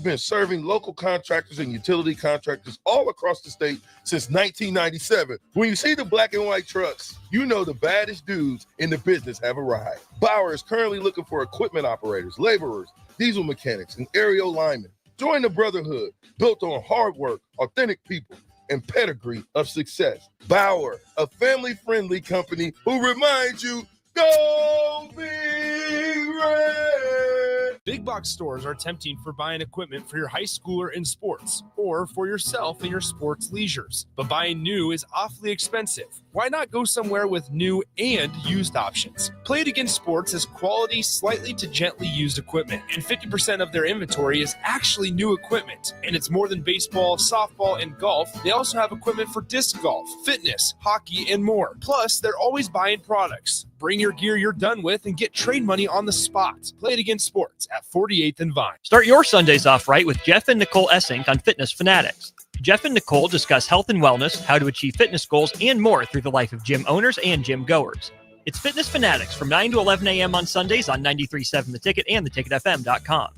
been serving local contractors and utility contractors all across the state since 1997. When you see the black and white trucks, you know the baddest dudes in the business have arrived. Bauer is currently looking for equipment operators, laborers, diesel mechanics, and aerial linemen. Join the brotherhood built on hard work, authentic people, and pedigree of success. Bauer, a family-friendly company who reminds you, go Big Red! Big box stores are tempting for buying equipment for your high schooler in sports or for yourself in your sports leisures. But buying new is awfully expensive. Why not go somewhere with new and used options? Play It Again Sports has quality, slightly to gently used equipment, and 50% of their inventory is actually new equipment. And it's more than baseball, softball, and golf. They also have equipment for disc golf, fitness, hockey, and more. Plus, they're always buying products. Bring your gear you're done with and get trade money on the spot. Play It Again Sports at 48th and Vine. Start your Sundays off right with Jeff and Nicole Essink on Fitness Fanatics. Jeff and Nicole discuss health and wellness, how to achieve fitness goals, and more through the life of gym owners and gym goers. It's Fitness Fanatics from 9 to 11 a.m. on Sundays on 93.7 The Ticket and theticketfm.com.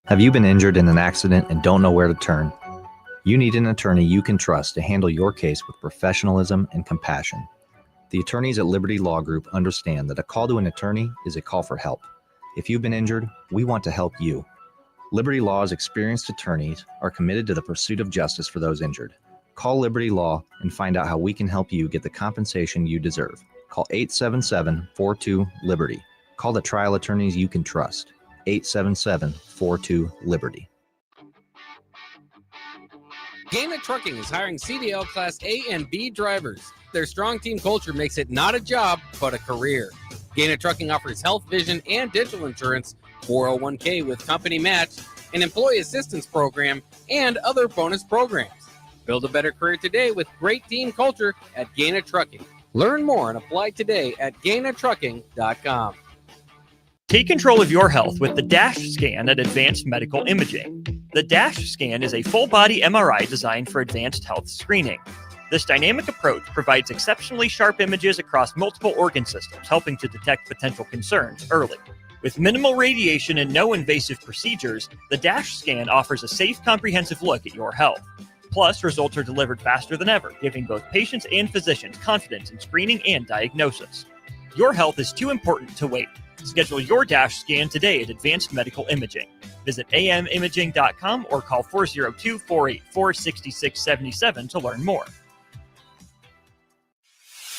Have you been injured in an accident and don't know where to turn? You need an attorney you can trust to handle your case with professionalism and compassion. The attorneys at Liberty Law Group understand that a call to an attorney is a call for help. If you've been injured, we want to help you. Liberty Law's experienced attorneys are committed to the pursuit of justice for those injured. Call Liberty Law and find out how we can help you get the compensation you deserve. Call 877-42-LIBERTY. Call the trial attorneys you can trust. 877-42-LIBERTY. Gaina Trucking is hiring CDL Class A and B drivers. Their strong team culture makes it not a job, but a career. Gaina Trucking offers health, vision, and dental insurance, 401k with company match, an employee assistance program, and other bonus programs. Build a better career today with great team culture at Gaina Trucking. Learn more and apply today at GainaTrucking.com. Take control of your health with the DASH scan at Advanced Medical Imaging. The DASH scan is a full-body MRI designed for advanced health screening. This dynamic approach provides exceptionally sharp images across multiple organ systems, helping to detect potential concerns early. With minimal radiation and no invasive procedures, the DASH scan offers a safe, comprehensive look at your health. Plus, results are delivered faster than ever, giving both patients and physicians confidence in screening and diagnosis. Your health is too important to wait. Schedule your DASH scan today at Advanced Medical Imaging. Visit amimaging.com or call 402-484-6677 to learn more.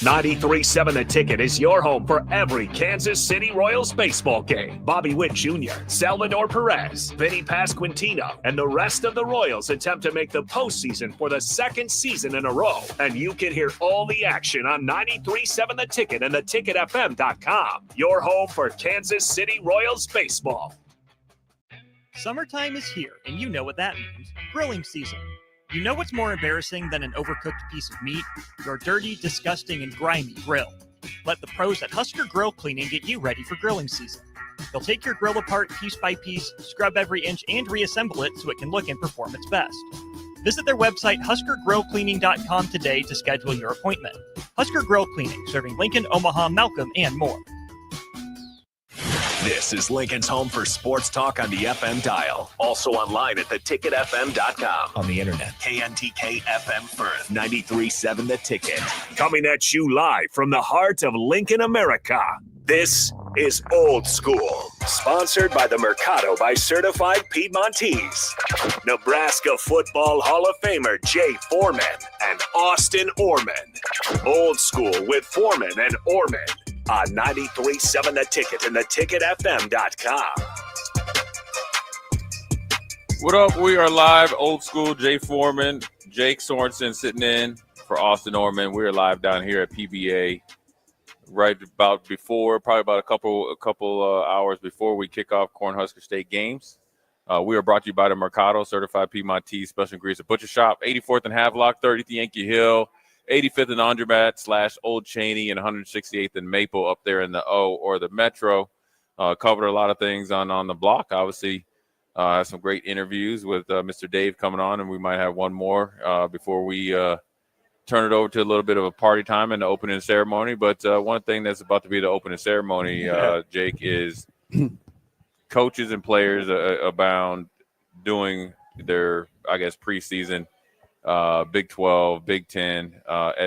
93.7 The Ticket is your home for every Kansas City Royals baseball game. Bobby Witt Jr., Salvador Perez, Vinny Pasquantino, and the rest of the Royals attempt to make the postseason for the second season in a row. And you can hear all the action on 93.7 The Ticket and theticketfm.com. Your home for Kansas City Royals baseball. Summertime is here, and you know what that means. Grilling season. You know what's more embarrassing than an overcooked piece of meat? Your dirty, disgusting, and grimy grill. Let the pros at Husker Grill Cleaning get you ready for grilling season. They'll take your grill apart piece by piece, scrub every inch, and reassemble it so it can look and perform its best. Visit their website, huskergrillcleaning.com today to schedule your appointment. Husker Grill Cleaning, serving Lincoln, Omaha, Malcolm, and more. This is Lincoln's home for sports talk on the FM dial. Also online at theticketfm.com. On the internet, KNTK FM Firth, 93.7 The Ticket. Coming at you live from the heart of Lincoln, America. This is Old School. Sponsored by the Mercado by Certified Piedmontese. Nebraska Football Hall of Famer Jay Foreman and Austin Orman. Old School with Foreman and Orman. On 93.7 The Ticket and theticketfm.com. What up? We are live. Old School, Jay Foreman, Jake Sorensen sitting in for Austin Orman. We are live down here at PBA right about before, probably about a couple hours before we kick off Cornhusker State games. We are brought to you by the Mercado, Certified Piedmontese Special Ingredients Butcher Shop, 84th and Havelock, 30th Yankee Hill, 85th and Andermatt / Old Cheney, and 168th and Maple up there in the O or the Metro. Covered a lot of things on the block. Obviously, have some great interviews with Mr. Dave coming on, and we might have one more before we turn it over to a little bit of a party time and the opening ceremony. But one thing that's about to be the opening ceremony, Jake, is coaches and players abound doing their, I guess, preseason Big 12, Big 10,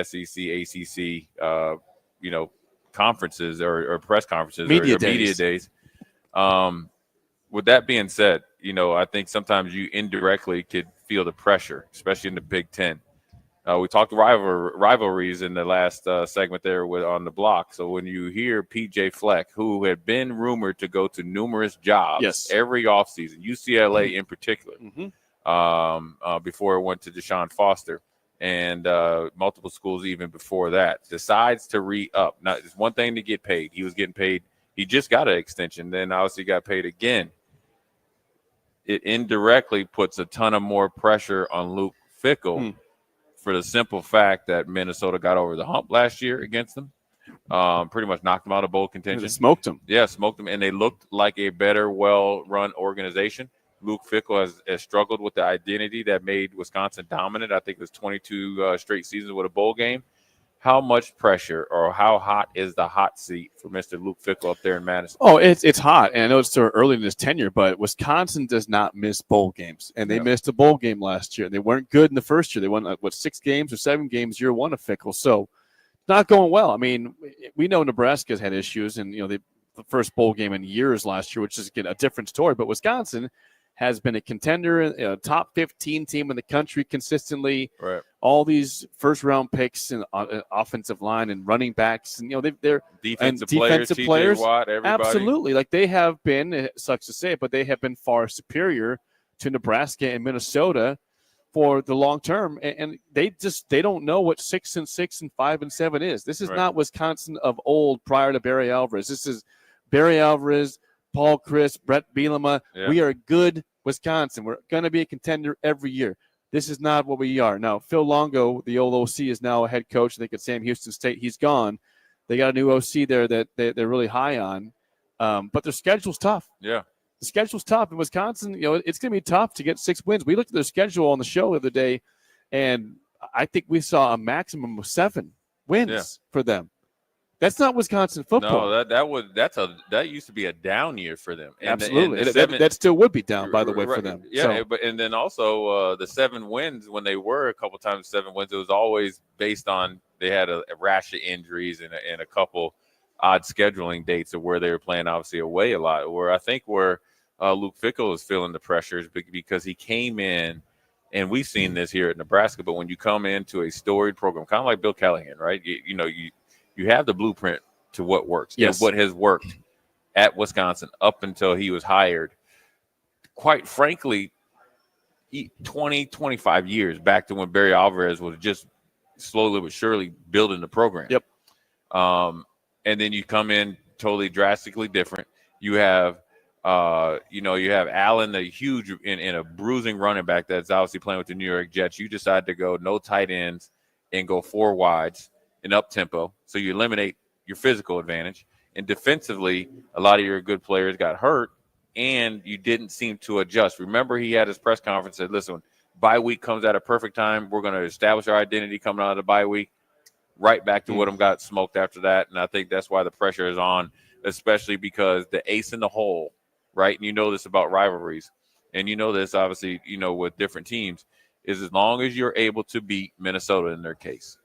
SEC, ACC, conferences or press conferences media days. With that being said, I think sometimes you indirectly could feel the pressure, especially in the Big 10. We talked rivalries in the last segment there on the block. So when you hear PJ Fleck, who had been rumored to go to numerous jobs every offseason, UCLA in particular, before it went to Deshaun Foster, and multiple schools even before that, decides to re-up. Now, it's one thing to get paid. He was getting paid. He just got an extension. Then obviously got paid again. It indirectly puts a ton of more pressure on Luke Fickell for the simple fact that Minnesota got over the hump last year against them. Pretty much knocked them out of bowl contention. Smoked them. Yeah, smoked them. And they looked like a better, well-run organization. Luke Fickell has struggled with the identity that made Wisconsin dominant. I think it was 22 straight seasons with a bowl game. How much pressure or how hot is the hot seat for Mr. Luke Fickell up there in Madison? Oh, it's hot, and I know it's still early in his tenure, but Wisconsin does not miss bowl games, and they missed a bowl game last year. They weren't good in the first year. They won, 6 games or 7 games year one of Fickell, so not going well. I mean, we know Nebraska's had issues, and the first bowl game in years last year, which is again a different story, but Wisconsin has been a contender, a top 15 team in the country consistently. Right. All these first-round picks and offensive line and running backs, and they're defensive players. Watt, everybody. Absolutely, like they have been. It sucks to say it, but they have been far superior to Nebraska and Minnesota for the long term, and they don't know what 6-6 and 5-7 is. This is not Wisconsin of old prior to Barry Alvarez. This is Barry Alvarez, Paul Chris, Brett Bielema. Yeah. We are good Wisconsin. We're going to be a contender every year. This is not what we are. Now, Phil Longo, the old OC, is now a head coach. I think at Sam Houston State. He's gone. They got a new OC there that they're really high on. But their schedule's tough. Yeah. The schedule's tough. In Wisconsin, it's going to be tough to get 6 wins. We looked at their schedule on the show the other day, and I think we saw a maximum of 7 wins for them. That's not Wisconsin football. No, that used to be a down year for them. And absolutely, that still would be down, by the way, for them. Yeah, so. But then also the 7 wins, when they were a couple times 7 wins, it was always based on they had a rash of injuries and a couple odd scheduling dates of where they were playing obviously away a lot. Where I think Luke Fickell is feeling the pressures because he came in, and we've seen this here at Nebraska. But when you come into a storied program, kind of like Bill Callahan, right? You have the blueprint to what works. Yes. And what has worked at Wisconsin up until he was hired, quite frankly, 20, 25 years back to when Barry Alvarez was just slowly but surely building the program. Yep. And then you come in totally drastically different. You have, you have Allen, the huge in a bruising running back that's obviously playing with the New York Jets. You decide to go no tight ends and go 4 wides. And up tempo, so you eliminate your physical advantage. And defensively, a lot of your good players got hurt, and you didn't seem to adjust. Remember, he had his press conference and said, "Listen, bye week comes at a perfect time. We're going to establish our identity coming out of the bye week." Right back to Woodham got smoked after that, and I think that's why the pressure is on, especially because the ace in the hole, right? And you know this about rivalries, and you know this obviously, with different teams, is as long as you're able to beat Minnesota in their case,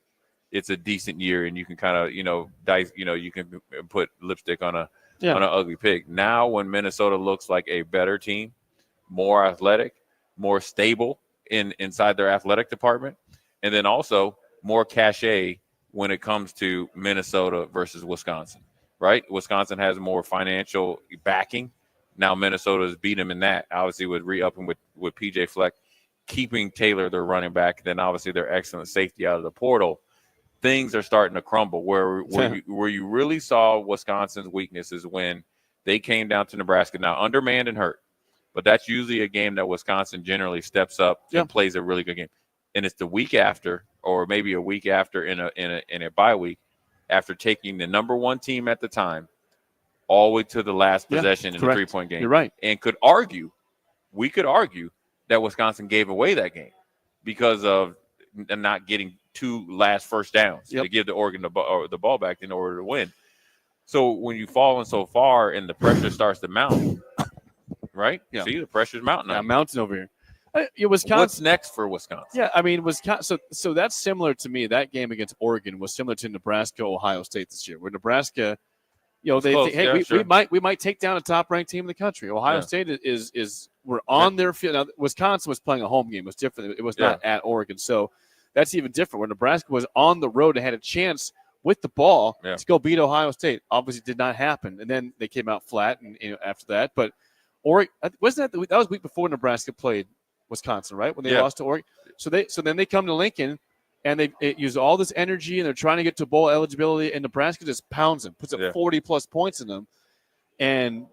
it's a decent year, and you can kind of, dice, you can put lipstick on an ugly pig. Now, when Minnesota looks like a better team, more athletic, more stable inside their athletic department, and then also more cachet when it comes to Minnesota versus Wisconsin, right? Wisconsin has more financial backing. Now Minnesota has beat them in that, obviously with re-upping with PJ Fleck, keeping Taylor their running back, then obviously their excellent safety out of the portal. Things are starting to crumble where you really saw Wisconsin's weaknesses when they came down to Nebraska. Now, undermanned and hurt, but that's usually a game that Wisconsin generally steps up and plays a really good game. And it's the week after, or maybe a week after in a bye week, after taking the number 1 team at the time all the way to the last possession in the 3-point game. You're right. And we could argue that Wisconsin gave away that game because of not getting 2 last first downs to give the Oregon the ball back in order to win. So when you've fallen so far and the pressure starts to mount, right? Yeah. See, the pressure's mounting. Yeah, on you. mountain over here. Wisconsin. What's next for Wisconsin? Yeah, I mean, Wisconsin. So that's similar to me. That game against Oregon was similar to Nebraska, Ohio State this year, where Nebraska, they close. think, hey, Yeah, we might take down a top ranked team in the country. Ohio State is we're on their field. Now, Wisconsin was playing a home game. It was different. It was not at Oregon, so that's even different. Where Nebraska was on the road and had a chance with the ball to go beat Ohio State. Obviously, did not happen, and then they came out flat. And after that, but Oregon wasn't that was week before Nebraska played Wisconsin, right? When they lost to Oregon. So then they come to Lincoln and they use all this energy and they're trying to get to bowl eligibility, and Nebraska just pounds them, puts up 40+ points in them. And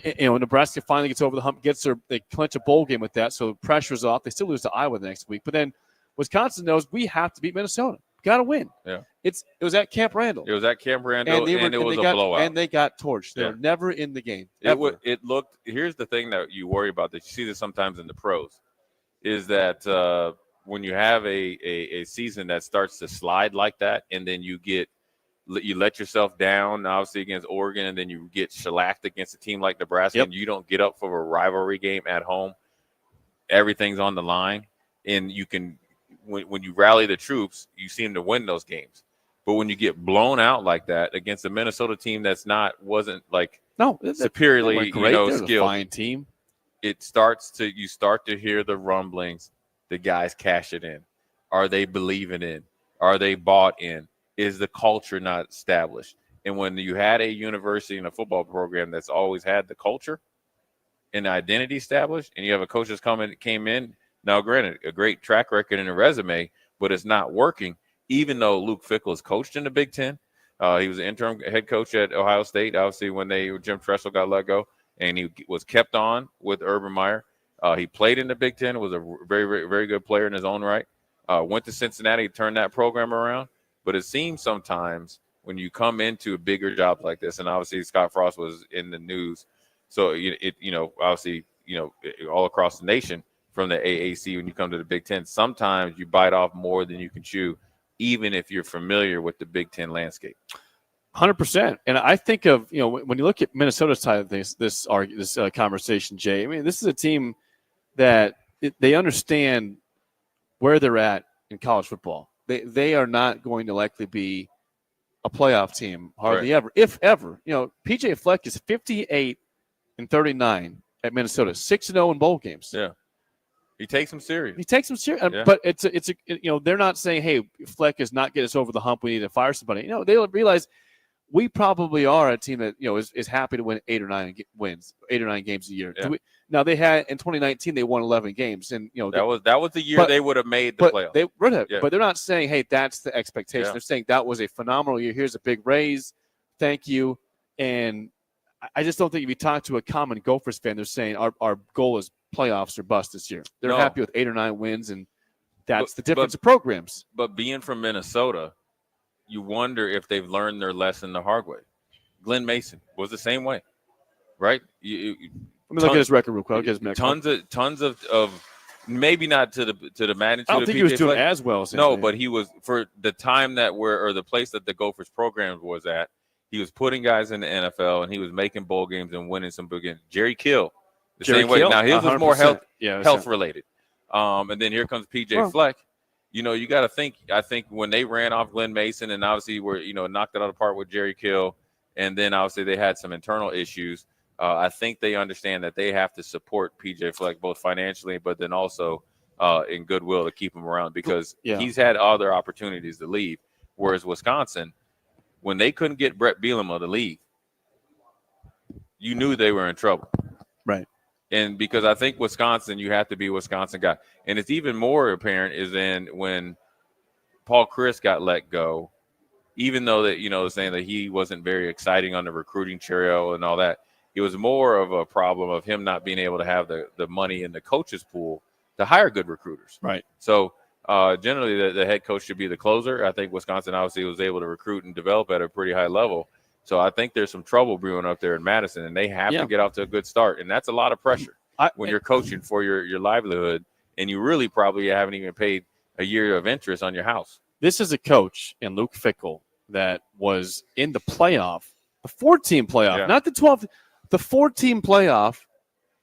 Nebraska finally gets over the hump, they clinch a bowl game with that, so pressure's off. They still lose to Iowa the next week. But then Wisconsin knows we have to beat Minnesota. Got to win. Yeah. It was at Camp Randall. It was at Camp Randall, and it was a blowout. And they got torched. They were never in the game. It looked. Here's the thing that you worry about, that you see this sometimes in the pros, is that when you have a season that starts to slide like that, and then you let yourself down, obviously against Oregon, and then you get shellacked against a team like Nebraska, and you don't get up for a rivalry game at home. Everything's on the line, and you can. When you rally the troops, you seem to win those games. But when you get blown out like that against a Minnesota team wasn't superiorly skilled, a fine team, you start to hear the rumblings. The guys cash it in. Are they believing in? Are they bought in? Is the culture not established? And when you had a university and a football program that's always had the culture and the identity established, and you have a coach that's came in. Now, granted, a great track record and a resume, but it's not working, even though Luke Fickell is coached in the Big Ten. He was an interim head coach at Ohio State, obviously, when Jim Tressel got let go, and he was kept on with Urban Meyer. He played in the Big Ten, was a very, very, very good player in his own right. Went to Cincinnati, turned that program around. But it seems sometimes when you come into a bigger job like this, and obviously Scott Frost was in the news, so obviously, all across the nation, from the AAC, when you come to the Big Ten, sometimes you bite off more than you can chew, even if you're familiar with the Big Ten landscape. 100%. And I think of, when you look at Minnesota's side of this conversation, Jay, I mean, this is a team that they understand where they're at in college football. They are not going to likely be a playoff team, hardly ever, if ever. PJ Fleck is 58-39 at Minnesota, 6-0 in bowl games. Yeah. He takes them serious. Yeah. But it's they're not saying, hey, Fleck is not getting us over the hump, we need to fire somebody. They realize we probably are a team that is happy to win 8 or 9 games a year. Yeah. Now they had in 2019 they won 11 games, and that was the year they would have made the playoffs. They would have, but they're not saying, hey, that's the expectation. Yeah. They're saying that was a phenomenal year. Here's a big raise, thank you. And I just don't think if you talk to a common Gophers fan, they're saying our goal is playoffs or bust this year. They're happy with 8 or 9 wins, and that's the difference of programs. But being from Minnesota, you wonder if they've learned their lesson the hard way. Glenn Mason was the same way, right? Let me look at his record real quick. Tons of maybe not to the magnitude. I don't think he was doing as well. But he was, for the time the place that the Gophers program was at. He was putting guys in the NFL, and he was making bowl games and winning some big games. Jerry Kill, same way. Now his was more health related. And then here comes PJ Fleck. You got to think. I think when they ran off Glenn Mason, and obviously were knocked it out of the park with Jerry Kill, and then obviously they had some internal issues. I think they understand that they have to support PJ Fleck both financially, but then also in goodwill to keep him around, because he's had other opportunities to leave. Whereas Wisconsin, when they couldn't get Brett Bielema to leave, you knew they were in trouble. Right. And because I think Wisconsin, you have to be a Wisconsin guy. And it's even more apparent is then when Paul Chryst got let go, even though that, saying that he wasn't very exciting on the recruiting trail and all that, it was more of a problem of him not being able to have the money in the coaches pool to hire good recruiters. Right. So generally the head coach should be the closer. I think Wisconsin obviously was able to recruit and develop at a pretty high level. So I think there's some trouble brewing up there in Madison, and they have to get off to a good start. And that's a lot of pressure when you're coaching for your livelihood, and you really probably haven't even paid a year of interest on your house. This is a coach in Luke Fickell that was in the playoff, the 4-team playoff, not the 12, the 4-team playoff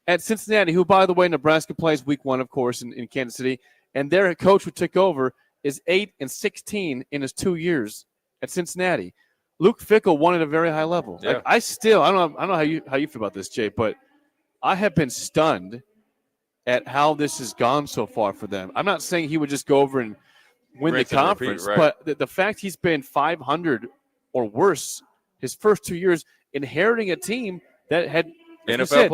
at Cincinnati, who, by the way, Nebraska plays week 1, of course, in Kansas City, and their coach who took over is 8-16 in his 2 years at Cincinnati. Luke Fickell won at a very high level. Yeah. I don't know how you feel about this, Jay, but I have been stunned at how this has gone so far for them. I'm not saying he would just go over and win Rinse the and conference, repeat, right. but the fact he's been 500 or worse his first 2 years, inheriting a team that had NFL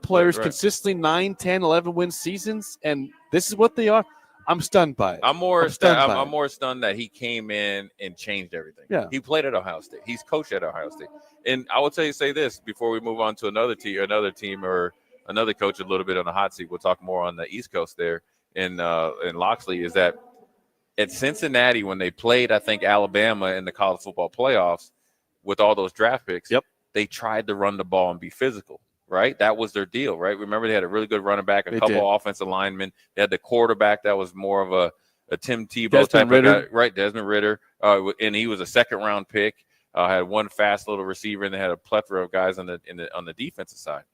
players Right. consistently 9, 10, 11 win seasons, and this is what they are. I'm stunned by it. I'm more stunned stunned that he came in and changed everything. Yeah. He played at Ohio State. He's coached at Ohio State. And I would say this before we move on to another team or another coach a little bit on the hot seat. We'll talk more on the East Coast there in Loxley, is that at Cincinnati when they played, I think, Alabama in the college football playoffs with all those draft picks, they tried to run the ball and be physical. Right, that was their deal. Right, remember they had a really good running back, a couple offensive linemen. They had the quarterback that was more of a Tim Tebow type of guy. Right, Desmond Ridder, and he was a second-round pick. Had one fast little receiver, and they had a plethora of guys on the defensive side.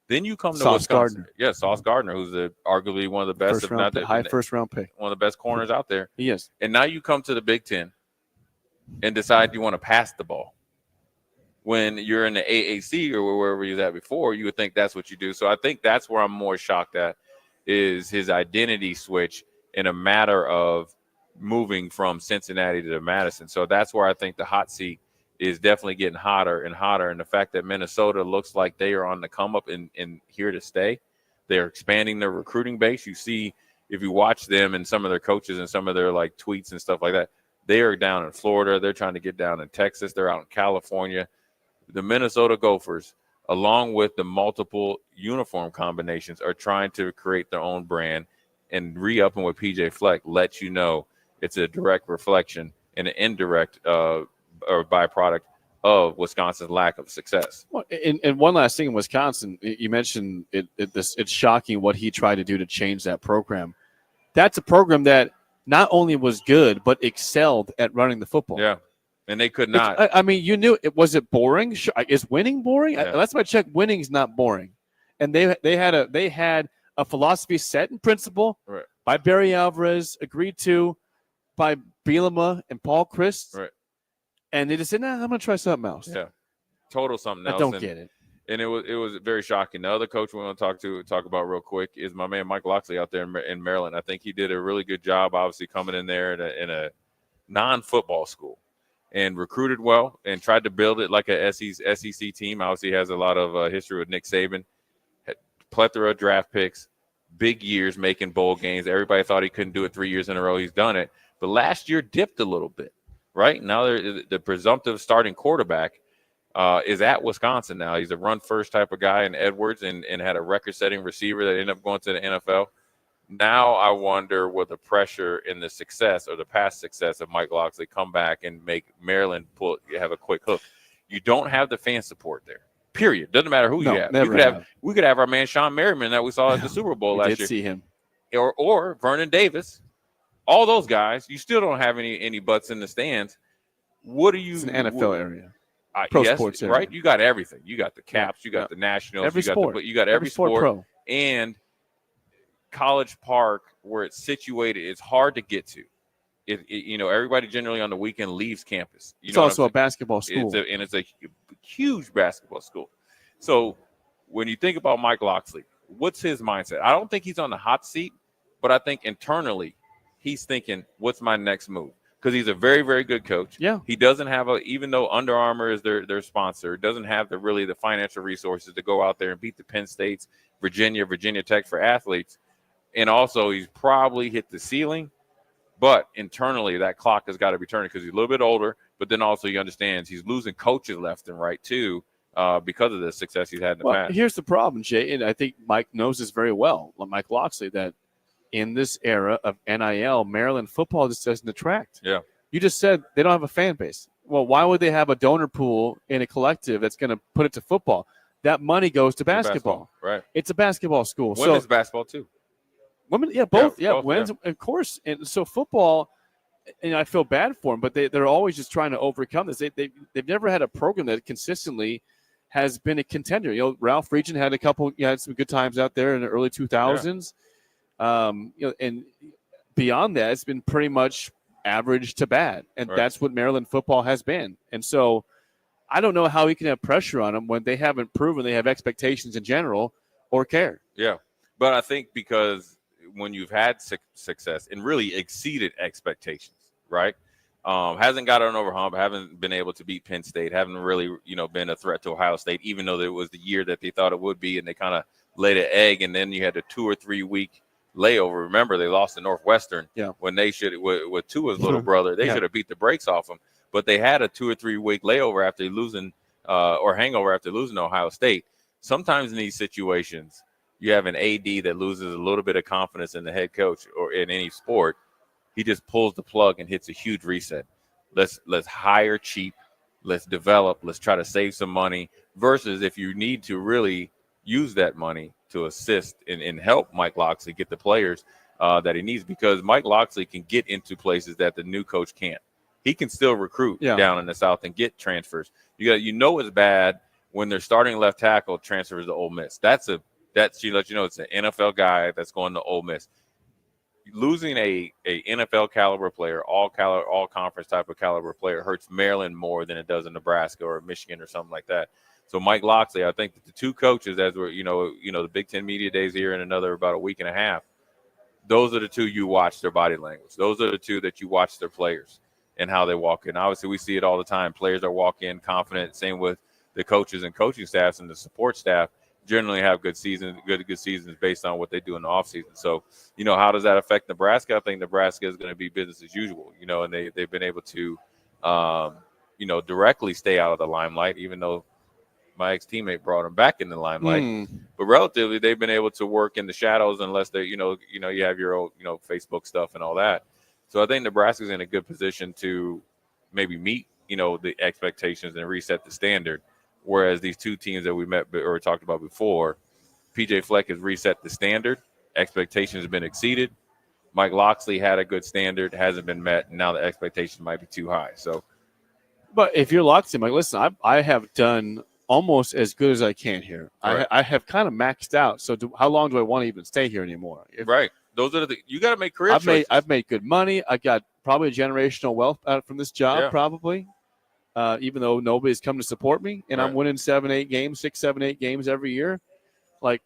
Then you come to Sauce Wisconsin. Gardner. Yeah, Sauce Gardner, who's arguably one of the best, if not the first-round pick, one of the best corners out there. He is. And now you come to the Big Ten and decide you want to pass the ball. When you're in the AAC or wherever you was at before, you would think that's what you do. So I think that's where I'm more shocked at, is his identity switch in a matter of moving from Cincinnati to Madison. So that's where I think the hot seat is definitely getting hotter and hotter. And the fact that Minnesota looks like they are on the come up and here to stay. They're expanding their recruiting base. You see, if you watch them and some of their coaches and some of their like tweets and stuff like that, they are down in Florida. They're trying to get down in Texas. They're out in California. The Minnesota Gophers, along with the multiple uniform combinations, are trying to create their own brand, and re-upping with PJ Fleck lets you know it's a direct reflection and an indirect or byproduct of Wisconsin's lack of success. Well, and one last thing in Wisconsin, you mentioned it's shocking what he tried to do to change that program. That's a program that not only was good, but excelled at running the football. Yeah. And they could not. I mean, you knew it. Was it boring? Is winning boring? Yeah. Last time I checked, winning's not boring. And they had a philosophy set in principle by Barry Alvarez, agreed to by Bielema and Paul Chryst. Right. And they just said, I'm going to try something else. Yeah. Total something else. I don't get it. And it was very shocking. The other coach we want to talk about real quick is my man Mike Loxley out there in Maryland. I think he did a really good job, obviously, coming in there in a non-football school. And recruited well and tried to build it like a SEC team. Obviously has a lot of history with Nick Saban. Had plethora of draft picks, big years making bowl games. Everybody thought he couldn't do it 3 years in a row. He's done it. But last year dipped a little bit, right? Now the presumptive starting quarterback is at Wisconsin now. He's a run-first type of guy in Edwards and had a record-setting receiver that ended up going to the NFL. Now I wonder will the pressure and the success or the past success of Mike Loxley come back and make Maryland have a quick hook. You don't have the fan support there. Period. Doesn't matter who you have. We could have our man Sean Merriman that we saw at the Super Bowl last year. Did see him. Or Vernon Davis. All those guys. You still don't have any butts in the stands. What do you? It's an NFL area. Pro sports area. Right? You got everything. You got the Caps. You got the Nationals. Every sport. You got every sport. Pro. And College Park, where it's situated, it's hard to get to. Everybody generally on the weekend leaves campus. It's also a basketball school. It's a huge basketball school. So when you think about Mike Loxley, what's his mindset? I don't think he's on the hot seat, but I think internally he's thinking, what's my next move? Because he's a very, very good coach. Yeah. He doesn't have even though Under Armour is their sponsor, doesn't have the financial resources to go out there and beat the Penn States, Virginia Tech for athletes. And also, he's probably hit the ceiling, but internally, that clock has got to be turning because he's a little bit older. But then also, he understands he's losing coaches left and right too because of the success he's had in the past. Here's the problem, Jay, and I think Mike knows this very well, Mike Loxley, that in this era of NIL, Maryland football just doesn't attract. Yeah, you just said they don't have a fan base. Well, why would they have a donor pool in a collective that's going to put it to football? That money goes to basketball. Right? It's a basketball school. Women's basketball too. Women, both. Women's, of course. And so football, and I feel bad for them, but they're always just trying to overcome this. They've never had a program that consistently has been a contender. You know, Ralph Regent had some good times out there in the early 2000s. And beyond that, it's been pretty much average to bad. And that's what Maryland football has been. And so I don't know how he can have pressure on them when they haven't proven they have expectations in general or care. Yeah. But I think because when you've had success and really exceeded expectations, right? Hasn't got an overhump, haven't been able to beat Penn State, haven't really, been a threat to Ohio State, even though it was the year that they thought it would be, and they kind of laid an egg, and then you had a 2 or 3 week layover. Remember, they lost to Northwestern when they should, with Tua's little brother, they should have beat the brakes off them, but they had a 2 or 3 week layover after losing or hangover after losing to Ohio State. Sometimes in these situations, you have an AD that loses a little bit of confidence in the head coach or in any sport. He just pulls the plug and hits a huge reset. Let's hire cheap. Let's develop. Let's try to save some money versus if you need to really use that money to assist and help Mike Locksley get the players that he needs, because Mike Locksley can get into places that the new coach can't. He can still recruit down in the South and get transfers. It's bad when their starting left tackle transfers to Ole Miss. That's she lets you know it's an NFL guy that's going to Ole Miss. Losing a NFL caliber player, all conference type of caliber player, hurts Maryland more than it does in Nebraska or Michigan or something like that. So Mike Locksley, I think that the two coaches, as we're the Big Ten Media Days here in about a week and a half, those are the two you watch their body language. Those are the two that you watch their players and how they walk in. Obviously, we see it all the time. Players are walking in confident. Same with the coaches and coaching staffs and the support staff. Generally have good seasons based on what they do in the offseason. So, how does that affect Nebraska? I think Nebraska is going to be business as usual, and they've been able to, directly stay out of the limelight, even though my ex-teammate brought them back in the limelight. But relatively, they've been able to work in the shadows unless they, you have your own, Facebook stuff and all that. So I think Nebraska's in a good position to maybe meet, the expectations and reset the standard. Whereas these two teams that we met or talked about before, PJ Fleck has reset the standard. Expectations have been exceeded. Mike Locksley had a good standard, hasn't been met, and now the expectation might be too high. So, but if you're Locksley, Mike, listen, I have done almost as good as I can here. Right. I have kind of maxed out. So how long do I want to even stay here anymore? Those are you got to make career choices. I've made good money. I got probably a generational wealth out from this job, probably. Even though nobody's come to support me, and I'm winning 6, 7, 8 games every year. Like,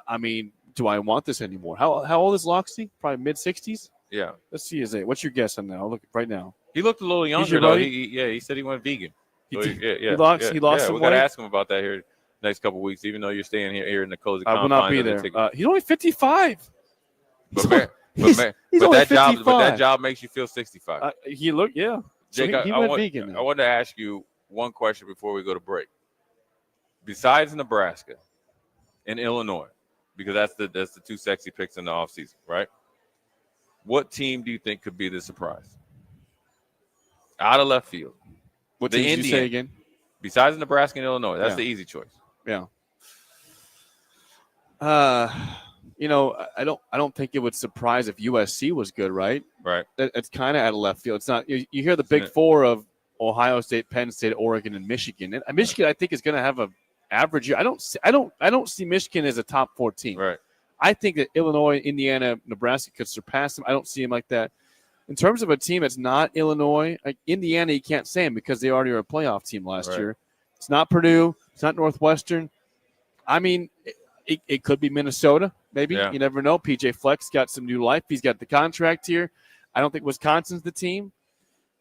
I mean, do I want this anymore? How old is Locksley? Probably mid-60s? Yeah. Let's see his age. What's your guess on that? I'll look right now. He looked a little younger, though. He said he went vegan. He lost some we weight. got to ask him about that here next couple of weeks, even though you're staying here in the cozy confines. I will not be there. He's only 55. But that job makes you feel 65. He looked, yeah. Jake, so he went vegan now. I wanted to ask you one question before we go to break. Besides Nebraska and Illinois, because that's the two sexy picks in the offseason, right? What team do you think could be the surprise? Out of left field. What team did you say again? Besides Nebraska and Illinois, that's the easy choice. Yeah. I don't think it would surprise if USC was good, right? Right. It's kind of out of left field. It's not. You hear the big four of Ohio State, Penn State, Oregon, and Michigan. And Michigan, I think, is going to have an average year. I don't see Michigan as a top 4 team. Right. I think that Illinois, Indiana, Nebraska could surpass them. I don't see them like that. In terms of a team that's not Illinois, like Indiana, you can't say them because they already were a playoff team last year. It's not Purdue. It's not Northwestern. I mean, it could be Minnesota, maybe. Yeah. You never know. PJ Fleck's got some new life. He's got the contract here. I don't think Wisconsin's the team.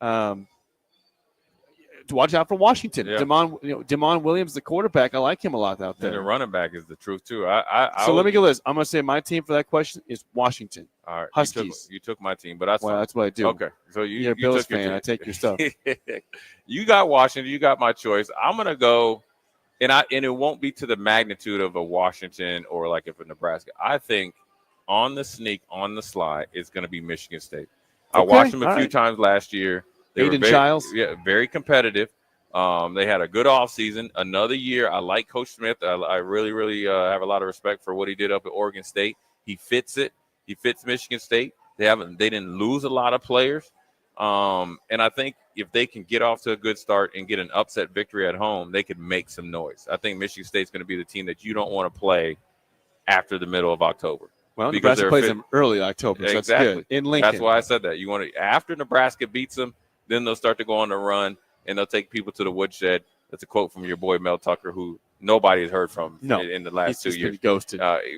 To watch out for Washington. Yeah. Damon Williams, the quarterback, I like him a lot out there. And the running back is the truth, too. Let me get this. I'm going to say my team for that question is Washington. All right. Huskies. You took my team, but that's that's what I do. Okay. So you're a Bills fan. I take your stuff. You got Washington. You got my choice. I'm going to go, and it won't be to the magnitude of a Washington or like if a Nebraska. I think on the sneak, on the slide, it's going to be Michigan State. I watched them a few times last year. Aiden Childs. Yeah, very competitive. They had a good offseason. Another year. I like Coach Smith. I really, really have a lot of respect for what he did up at Oregon State. He fits it. He fits Michigan State. They didn't lose a lot of players. And I think, if they can get off to a good start and get an upset victory at home, they could make some noise. I think Michigan State's going to be the team that you don't want to play after the middle of October. Well, Nebraska plays them early October, so exactly. That's good. In Lincoln. That's why I said that. You want to, after Nebraska beats them, then they'll start to go on the run, and they'll take people to the woodshed. That's a quote from your boy Mel Tucker, who nobody has heard from in the last 2 years.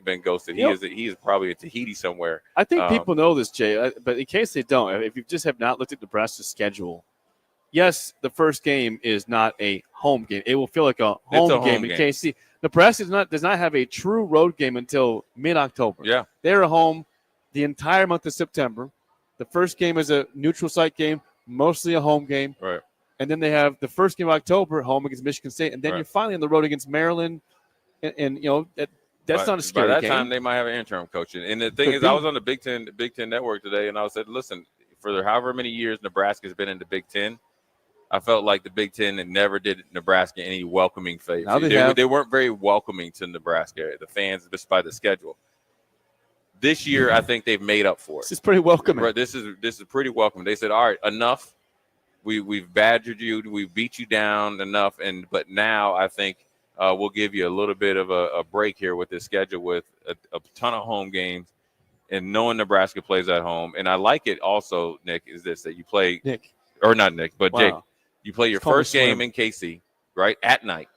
Been ghosted. He is probably in Tahiti somewhere. I think people know this, Jay, but in case they don't, if you just have not looked at Nebraska's schedule, yes, the first game is not a home game. It will feel like a home game in KC. Nebraska does not have a true road game until mid-October. Yeah. They're at home the entire month of September. The first game is a neutral site game, mostly a home game. Right. And then they have the first game of October, home against Michigan State. And then you're finally on the road against Maryland. And that's not a scary game. By that time, they might have an interim coach. And the thing is, I was on the Big Ten Network today, and I said, listen, for however many years Nebraska's been in the Big Ten, I felt like the Big Ten never did Nebraska any welcoming favors. They weren't very welcoming to Nebraska, the fans, just by the schedule. This year, I think they've made up for it. This is pretty welcoming. This is pretty welcoming. They said, all right, enough. We've badgered you. We've beat you down enough. But now I think we'll give you a little bit of a break here with this schedule with a ton of home games and knowing Nebraska plays at home. And I like it also, Nick, is this, that you play – or not Nick, but Jake. You play your first game in KC, right, at night.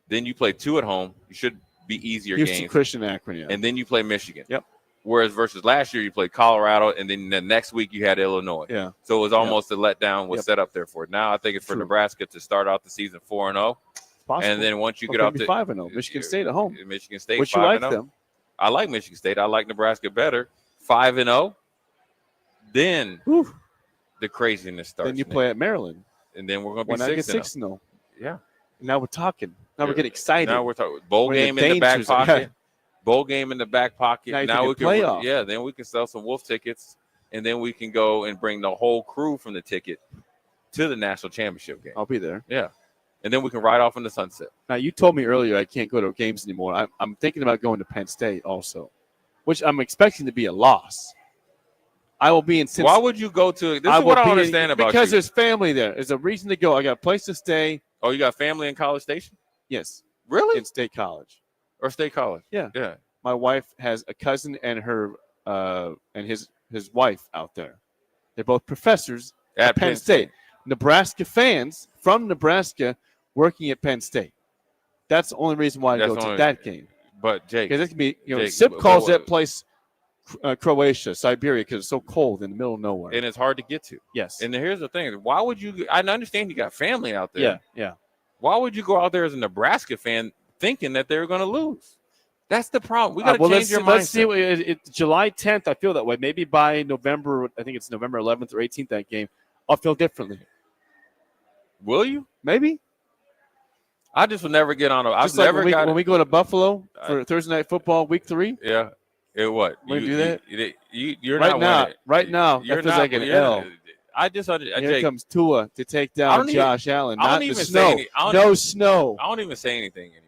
Then you play 2 at home. You should be easier games. Houston Christian Akron, yeah. And then you play Michigan. Yep. Whereas versus last year, you played Colorado, and then the next week you had Illinois. Yeah. So it was almost a letdown was set up there for it. Now I think it's for Nebraska to start out the season 4-0. And then once you get off to 5-0. Michigan State at home. Michigan State 5-0. Which you like them? I like Michigan State. I like Nebraska better. 5-0. Then the craziness starts. Then you play at Maryland. And then we're going to be 6-0. Yeah. Now we're talking. Now we're getting excited. Now we're talking bowl game in the back pocket. Bowl game in the back pocket. Now we can playoff. Yeah, then we can sell some Wolf tickets, and then we can go and bring the whole crew from the ticket to the national championship game. I'll be there. Yeah. And then we can ride off in the sunset. Now, you told me earlier I can't go to games anymore. I'm thinking about going to Penn State also, which I'm expecting to be a loss. I will be in Cincinnati. Why would you go to – this is what I don't understand about you. Because there's family there. There's a reason to go. I got a place to stay. Oh, you got family in College Station? Yes. Really? In State College. Or State College? Yeah. Yeah. My wife has a cousin and her and his wife out there. They're both professors at Penn State. Nebraska fans from Nebraska working at Penn State. That's the only reason why I go to that game. But, Jake. Because it can be, Sip calls that place Croatia, Siberia, because it's so cold in the middle of nowhere. And it's hard to get to. Yes. And here's the thing. Why would you – I understand you got family out there. Yeah. Why would you go out there as a Nebraska fan thinking that they're going to lose? That's the problem. We got to change your mindset. Let's see. It's July 10th. I feel that way. Maybe by November, I think it's November 11th or 18th, that game, I'll feel differently. Will you? Maybe. I just will never get on. When we go to Buffalo for Thursday Night Football, Week 3. Yeah. What? We're going to do that? You're not winning. Right now, that feels like an L. I just Here comes Tua to take down Josh Allen. I don't even say no snow. I don't even say anything anymore.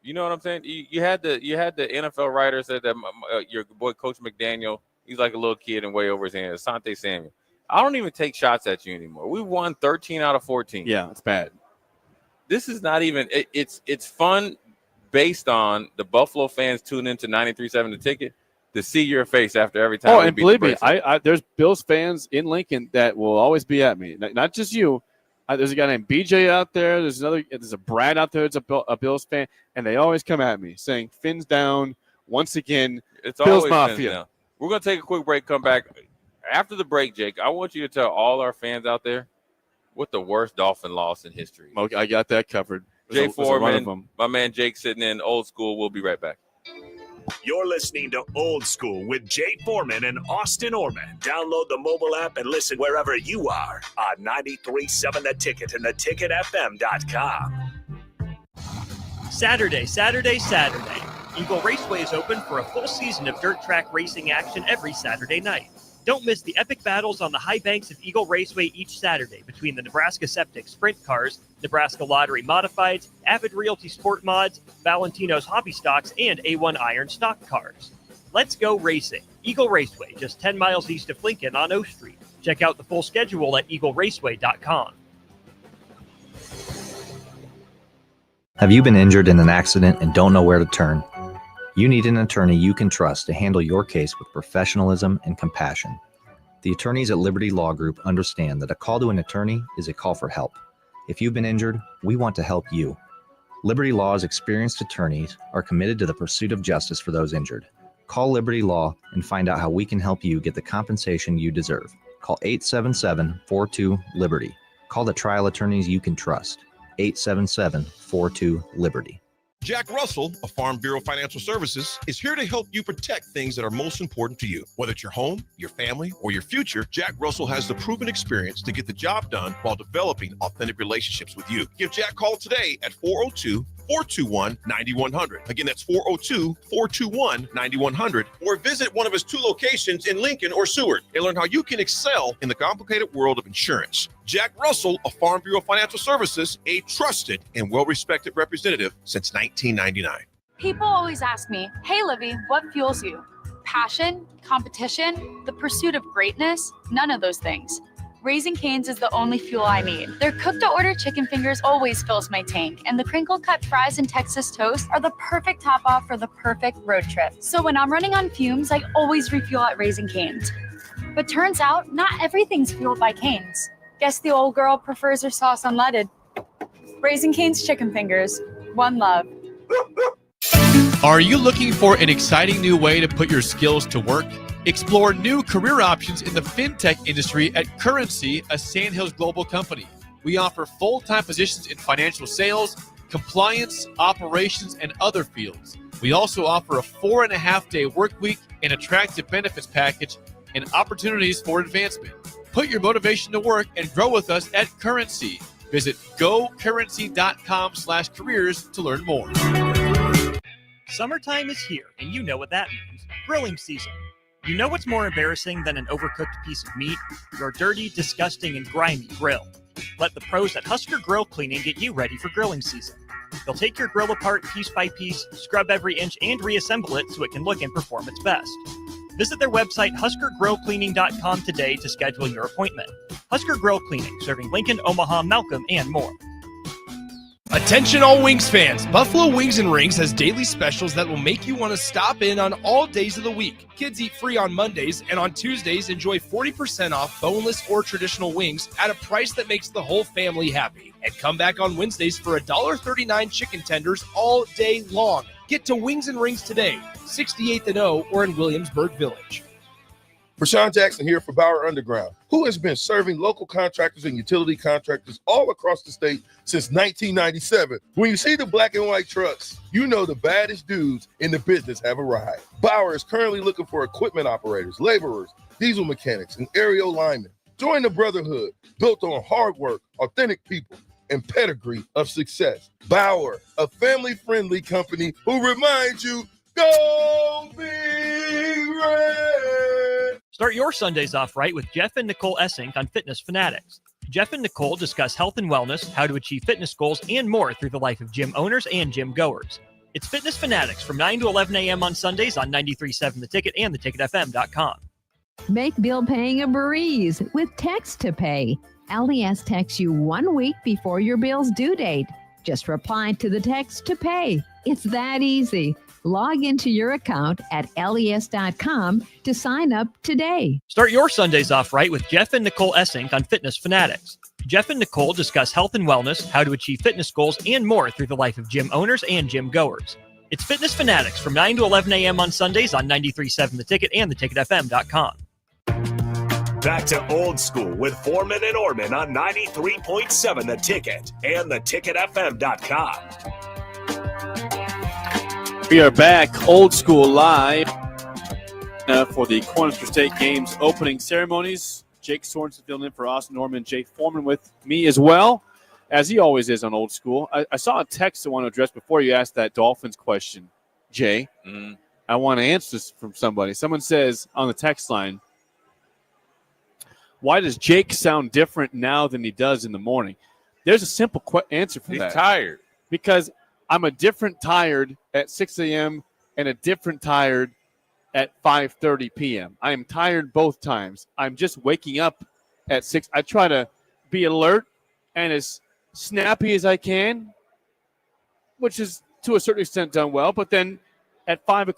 You know what I'm saying? You had the NFL writer said that your boy Coach McDaniel, he's like a little kid and way over his hand. Asante Samuel. I don't even take shots at you anymore. We won 13 out of 14. Yeah, it's bad. This is not even. It's fun based on the Buffalo fans tune into 93.7 The Ticket to see your face after every time. Oh, and believe me, there's Bills fans in Lincoln that will always be at me. Not just you. There's a guy named BJ out there. There's a Brad out there. It's a Bills fan, and they always come at me saying, "Fins down once again." It's Bills always Mafia. We're gonna take a quick break. Come back after the break, Jake. I want you to tell all our fans out there what the worst Dolphin loss in history is. Okay, I got that covered. Jay Foreman, my man Jake sitting in Old School. We'll be right back. You're listening to Old School with Jay Foreman and Austin Orman. Download the mobile app and listen wherever you are on 93.7 The Ticket and theticketfm.com. Saturday. Eagle Raceway is open for a full season of dirt track racing action every Saturday night. Don't miss the epic battles on the high banks of Eagle Raceway each Saturday between the Nebraska Septic Sprint Cars, Nebraska Lottery Modifieds, Avid Realty Sport Mods, Valentino's Hobby Stocks, and A1 Iron Stock Cars. Let's go racing. Eagle Raceway, just 10 miles east of Lincoln on O Street. Check out the full schedule at eagleraceway.com. Have you been injured in an accident and don't know where to turn? You need an attorney you can trust to handle your case with professionalism and compassion. The attorneys at Liberty Law Group understand that a call to an attorney is a call for help. If you've been injured, we want to help you. Liberty Law's experienced attorneys are committed to the pursuit of justice for those injured. Call Liberty Law and find out how we can help you get the compensation you deserve. Call 877-42-LIBERTY. Call the trial attorneys you can trust. 877-42-LIBERTY. Jack Russell of Farm Bureau Financial Services is here to help you protect things that are most important to you. Whether it's your home, your family, or your future, Jack Russell has the proven experience to get the job done while developing authentic relationships with you. Give Jack a call today at 402-421-9100. Again, that's 402-421-9100. Or visit one of his 2 locations in Lincoln or Seward and learn how you can excel in the complicated world of insurance. Jack Russell of Farm Bureau Financial Services, a trusted and well-respected representative since 1999. People always ask me, hey, Livy, what fuels you? Passion, competition, the pursuit of greatness? None of those things. Raising Cane's is the only fuel I need. Their cooked-to-order chicken fingers always fills my tank, and the crinkle-cut fries and Texas toast are the perfect top-off for the perfect road trip. So when I'm running on fumes, I always refuel at Raising Cane's. But turns out, not everything's fueled by Cane's. Guess the old girl prefers her sauce unleaded. Raising Cane's chicken fingers. One love. Are you looking for an exciting new way to put your skills to work? Explore new career options in the fintech industry at Currency, a Sandhills global company. We offer full-time positions in financial sales, compliance, operations, and other fields. We also offer a 4.5-day work week, an attractive benefits package, and opportunities for advancement. Put your motivation to work and grow with us at Currency. Visit gocurrency.com/careers to learn more. Summertime is here, and you know what that means. Grilling season. You know what's more embarrassing than an overcooked piece of meat? Your dirty, disgusting, and grimy grill. Let the pros at Husker Grill Cleaning get you ready for grilling season. They'll take your grill apart piece by piece, scrub every inch, and reassemble it so it can look and perform its best. Visit their website, huskergrillcleaning.com today to schedule your appointment. Husker Grill Cleaning, serving Lincoln, Omaha, Malcolm, and more. Attention all Wings fans, Buffalo Wings and Rings has daily specials that will make you want to stop in on all days of the week. Kids eat free on Mondays, and on Tuesdays enjoy 40% off boneless or traditional wings at a price that makes the whole family happy. And come back on Wednesdays for $1.39 chicken tenders all day long. Get to Wings and Rings today, 68th and O, or in Williamsburg Village. Rashawn Jackson here for Bauer Underground, who has been serving local contractors and utility contractors all across the state since 1997. When you see the black and white trucks, you know the baddest dudes in the business have arrived. Bauer is currently looking for equipment operators, laborers, diesel mechanics, and aerial linemen. Join the brotherhood built on hard work, authentic people, and pedigree of success. Bauer, a family-friendly company who reminds you, go Big Red! Start your Sundays off right with Jeff and Nicole Essink on Fitness Fanatics. Jeff and Nicole discuss health and wellness, how to achieve fitness goals, and more through the life of gym owners and gym goers. It's Fitness Fanatics from 9 to 11 a.m. on Sundays on 93.7 The Ticket and theticketfm.com. Make bill paying a breeze with Text to Pay. LES texts you 1 week before your bill's due date. Just reply to the text to pay. It's that easy. Log into your account at les.com to sign up today. Start your Sundays off right with Jeff and Nicole Essink on Fitness Fanatics. Jeff and Nicole discuss health and wellness, how to achieve fitness goals, and more through the life of gym owners and gym goers. It's Fitness Fanatics from 9 to 11 a.m. on Sundays on 93.7 The Ticket and theticketfm.com. Back to old school with Foreman and Orman on 93.7 The Ticket and theticketfm.com. We are back, old school live for the Cornhusker State Games opening ceremonies. Jake Sorensen filling in for Austin Norman, Jake Foreman with me as well, as he always is on old school. I saw a text I want to address before you asked that Dolphins question, Jay. I want to answer this from somebody. Someone says on the text line, why does Jake sound different now than he does in the morning? There's a simple answer for that. He's tired. Because I'm a different tired at 6 a.m. and a different tired at 5:30 p.m. I am tired both times. I'm just waking up at 6. I try to be alert and as snappy as I can, which is to a certain extent done well. But then at 5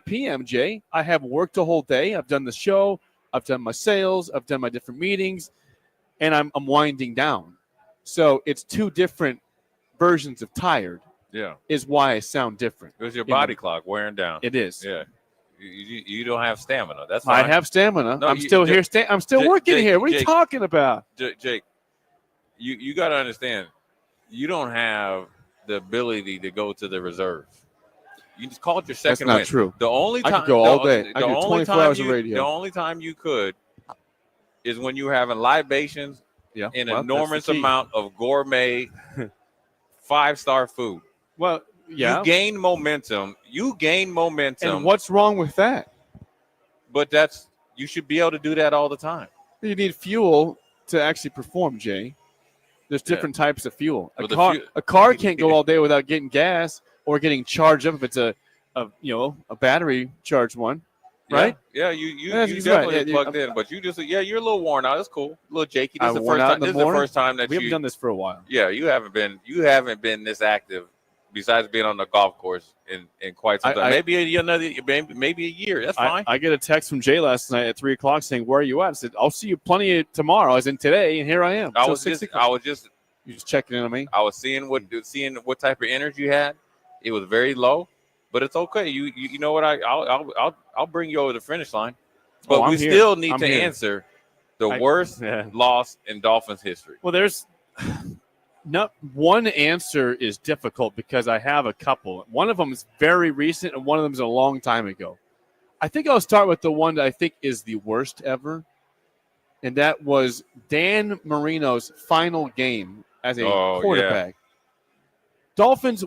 p.m., Jay, I have worked a whole day. I've done the show. I've done my sales. I've done my different meetings. And I'm winding down. So it's two different versions of tired. Yeah. Is why I sound different. It was your body clock wearing down. It is. Yeah. You don't have stamina. That's fine. I have stamina. No, I'm still here. I'm still working Jake, here. What are you Jake, talking about? Jake, you got to understand, you don't have the ability to go to the reserve. You just called your second win. That's not true. The only time I could go all day. I could do 24 hours of radio. The only time you could is when you were having libations in an enormous amount of gourmet 5-star food. Well, yeah. You gain momentum. And what's wrong with that? But you should be able to do that all the time. You need fuel to actually perform, Jay. There's different types of fuel. A car can't go all day without getting gas or getting charged up if it's a battery charged one, right? Yeah, you definitely plugged in, but you're a little worn out. It's cool, a little jakey. This is the first time that we haven't done this for a while. Yeah, you haven't been this active. Besides being on the golf course in quite some time, maybe a year. That's fine. I get a text from Jay last night at 3:00 saying, "Where are you at?" I said, "I'll see you plenty tomorrow." As in today, and here I am. I was just you just checking in on me. I was seeing what type of energy you had. It was very low, but it's okay. You know what? I'll bring you over the finish line, but we still need to answer the worst loss in Dolphins history. Well, there's. Not one answer is difficult because I have a couple. One of them is very recent and one of them is a long time ago. I think I'll start with the one that I think is the worst ever, and that was Dan Marino's final game as a quarterback. Yeah. Dolphins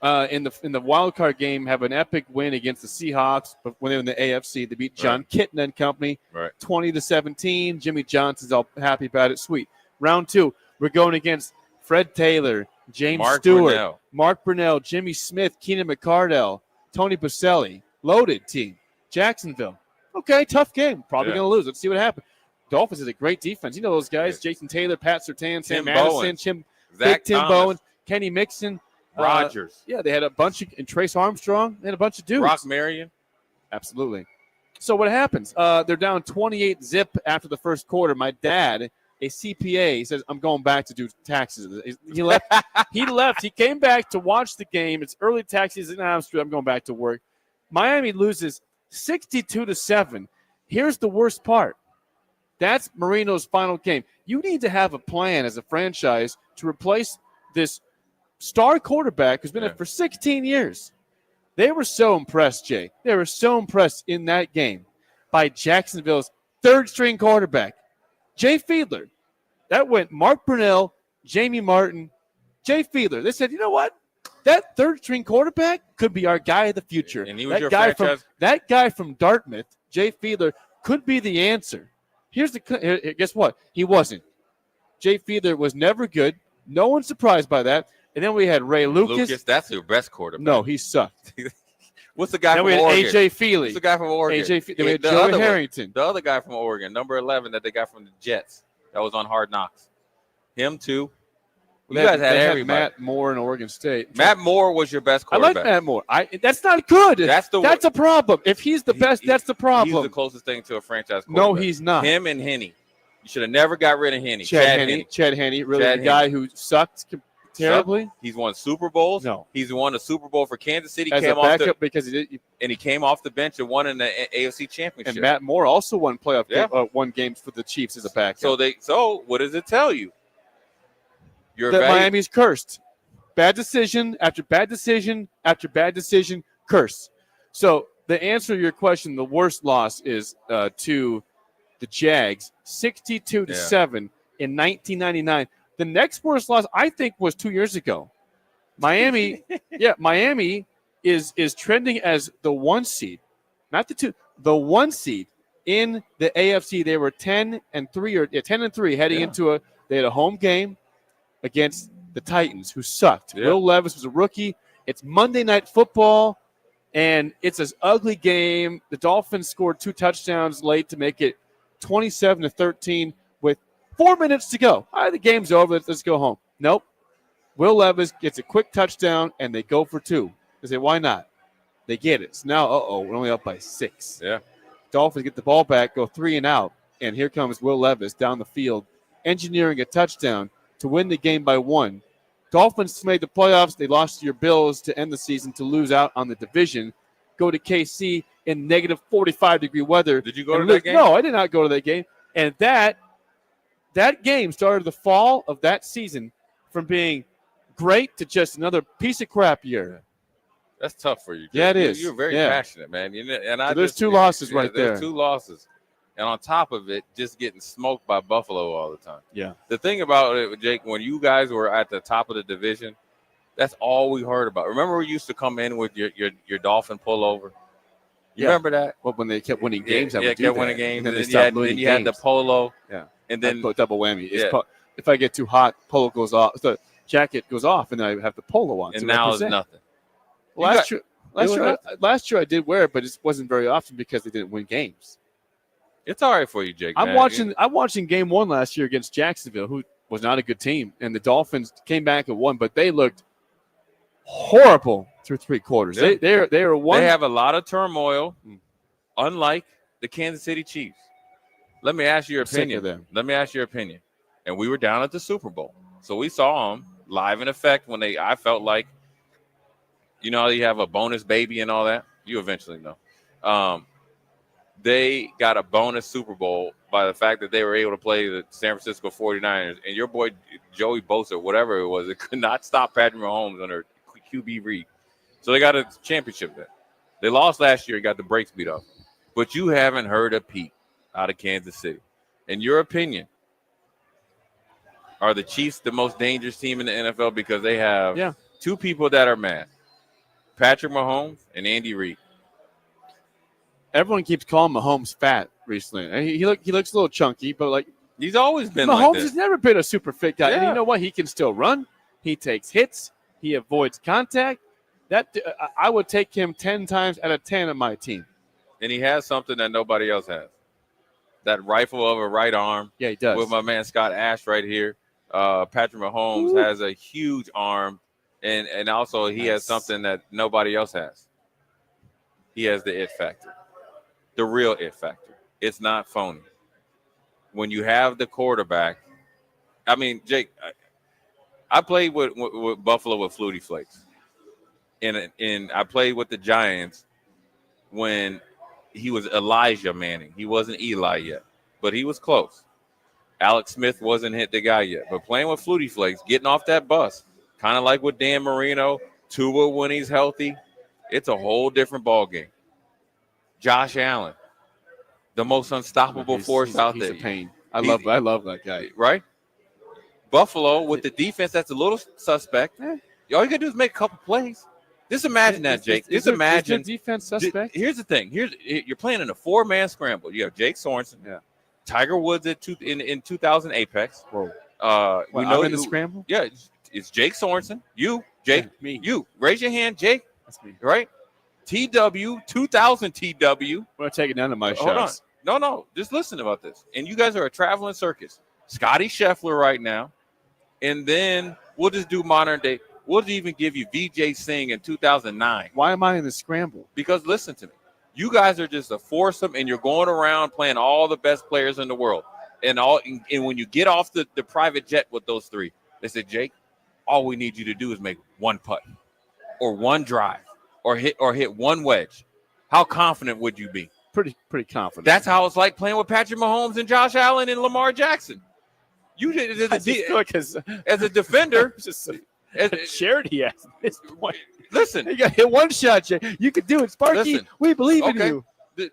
in the wild card game have an epic win against the Seahawks, but when they were in the AFC, they beat John Kitten and company 20-17. Jimmy Johnson's all happy about it. Sweet. Round 2, we're going against Fred Taylor, James Stewart, Mark Brunell, Jimmy Smith, Keenan McCardell, Tony Boselli. Loaded team. Jacksonville. Okay, tough game. Probably going to lose. Let's see what happens. Dolphins is a great defense. You know those guys. Jason Taylor, Pat Surtain, Sam Madison, Tim Bowen, Kenny Mixon. Rodgers. They had a bunch of – and Trace Armstrong. They had a bunch of dudes. Rock Marion. Absolutely. So what happens? They're down 28-0 after the first quarter. My dad – a CPA, he says, I'm going back to do taxes. He left. He came back to watch the game. It's early taxes. I'm going back to work. Miami loses 62-7. Here's the worst part. That's Marino's final game. You need to have a plan as a franchise to replace this star quarterback who's been there for 16 years. They were so impressed, Jay. They were so impressed in that game by Jacksonville's third-string quarterback, Jay Fiedler. That went Mark Brunell, Jamie Martin, Jay Fiedler. They said, you know what? That third-string quarterback could be our guy of the future. And he was that guy from Dartmouth, Jay Fiedler, could be the answer. Guess what? He wasn't. Jay Fiedler was never good. No one's surprised by that. And then we had Ray Lucas. That's your best quarterback. No, he sucked. What's the guy from Oregon? Oregon? A.J. Feely. What's the guy from Oregon? A.J. Feely. We had Joe Harrington. The other guy from Oregon, number 11, that they got from the Jets. That was on Hard Knocks. Him, too. You guys had everybody. Matt Moore in Oregon State. Matt Moore was your best quarterback. I like Matt Moore. That's not good. That's a problem. If he's the best, that's the problem. He's the closest thing to a franchise quarterback. No, he's not. Him and Henne. You should have never got rid of Henne. Chad Henne. Really, the guy who sucked terribly. He's won Super Bowls. No. He's won a Super Bowl for Kansas City. As a backup because he came off the bench and won in the AFC Championship. And Matt Moore also won won games for the Chiefs as a backup. So what does it tell you? Miami's cursed. Bad decision after bad decision after bad decision. Curse. So the answer to your question, the worst loss is to the Jags, 62-7 in 1999. The next worst loss, I think, was 2 years ago. Miami, Miami is trending as the 1 seed, not the 2, the 1 seed in the AFC. They were 10-3 heading into they had a home game against the Titans, who sucked. Yeah. Will Levis was a rookie. It's Monday Night Football, and it's an ugly game. The Dolphins scored 2 touchdowns late to make it 27-13. 4 minutes to go. All right, the game's over. Let's go home. Nope. Will Levis gets a quick touchdown, and they go for 2. They say, why not? They get it. So now, we're only up by 6. Yeah. Dolphins get the ball back, go 3 and out, and here comes Will Levis down the field, engineering a touchdown to win the game by 1. Dolphins made the playoffs. They lost to your Bills to end the season to lose out on the division. Go to KC in negative 45-degree weather. Did you go to that game? No, I did not go to that game. And that game started the fall of that season from being great to just another piece of crap year. That's tough for you. Yeah, it is. You're very passionate, man. There's 2 losses right there. There's 2 losses. And on top of it, just getting smoked by Buffalo all the time. Yeah. The thing about it, Jake, when you guys were at the top of the division, that's all we heard about. Remember we used to come in with your Dolphin pullover? You remember that? Well, when they kept winning games, kept winning games. And then you had the polo. Yeah. And then double whammy. Yeah. If I get too hot, polo goes off. The jacket goes off, and then I have the polo on. And now it's nothing. Last year I did wear it, but it wasn't very often because they didn't win games. It's all right for you, Jake. I'm watching game 1 last year against Jacksonville, who was not a good team, and the Dolphins came back and won, but they looked horrible through 3 quarters. Yeah. They are one. They have a lot of turmoil, unlike the Kansas City Chiefs. Let me ask you your opinion. And we were down at the Super Bowl, so we saw them live in effect when I felt like, you know, you have a bonus baby and all that. You eventually know. They got a bonus Super Bowl by the fact that they were able to play the San Francisco 49ers, and your boy Joey Bosa, whatever it was, it could not stop Patrick Mahomes under QB read. So they got a championship there. They lost last year, got the brakes beat off. But you haven't heard a peep out of Kansas City. In your opinion, are the Chiefs the most dangerous team in the NFL because they have 2 people that are mad, Patrick Mahomes and Andy Reid? Everyone keeps calling Mahomes fat recently. He looks a little chunky, but like he's always been Mahomes like this. has never been a super fit guy. Yeah. And you know what? He can still run. He takes hits. He avoids contact. I would take him 10 times out of 10 on my team. And he has something that nobody else has. That rifle of a right arm. Yeah, he does. With my man Scott Ash right here. Patrick Mahomes has a huge arm, and also he has something that nobody else has. He has the it factor. The real it factor. It's not phony. When you have the quarterback, I mean, Jake, I played with Buffalo with Flutie Flakes. And I played with the Giants when he was Elijah Manning. He wasn't Eli yet, but he was close. Alex Smith wasn't hit the guy yet. But playing with Flutie Flakes, getting off that bus, kind of like with Dan Marino, Tua when he's healthy, it's a whole different ball game. Josh Allen, the most unstoppable force out there. He's a pain. I love that guy. Right? Buffalo with the defense that's a little suspect. All you got to do is make a couple plays. Just imagine that, Jake. Just imagine. Is defense suspect? Here's the thing. You're playing in a 4-man scramble. You have Jake Sorensen, Tiger Woods in 2000 Apex. Whoa. We know I'm in the scramble? Yeah, it's Jake Sorensen. You, Jake, me. You. Raise your hand, Jake. That's me. Right? TW, 2000 TW. I'm going to take it down to my shots. Hold on. No. Just listen about this. And you guys are a traveling circus. Scotty Scheffler right now. And then we'll just do modern day. We'll even give you VJ Singh in 2009. Why am I in the scramble? Because listen to me. You guys are just a foursome, and you're going around playing all the best players in the world. And when you get off the private jet with those 3, they said, Jake, all we need you to do is make one putt or one drive or hit one wedge. How confident would you be? Pretty confident. That's how it's like playing with Patrick Mahomes and Josh Allen and Lamar Jackson. You did as a defender. Charity at this point. Listen, you got hit one shot, Jay. You could do it, Sparky. Listen, we believe in you.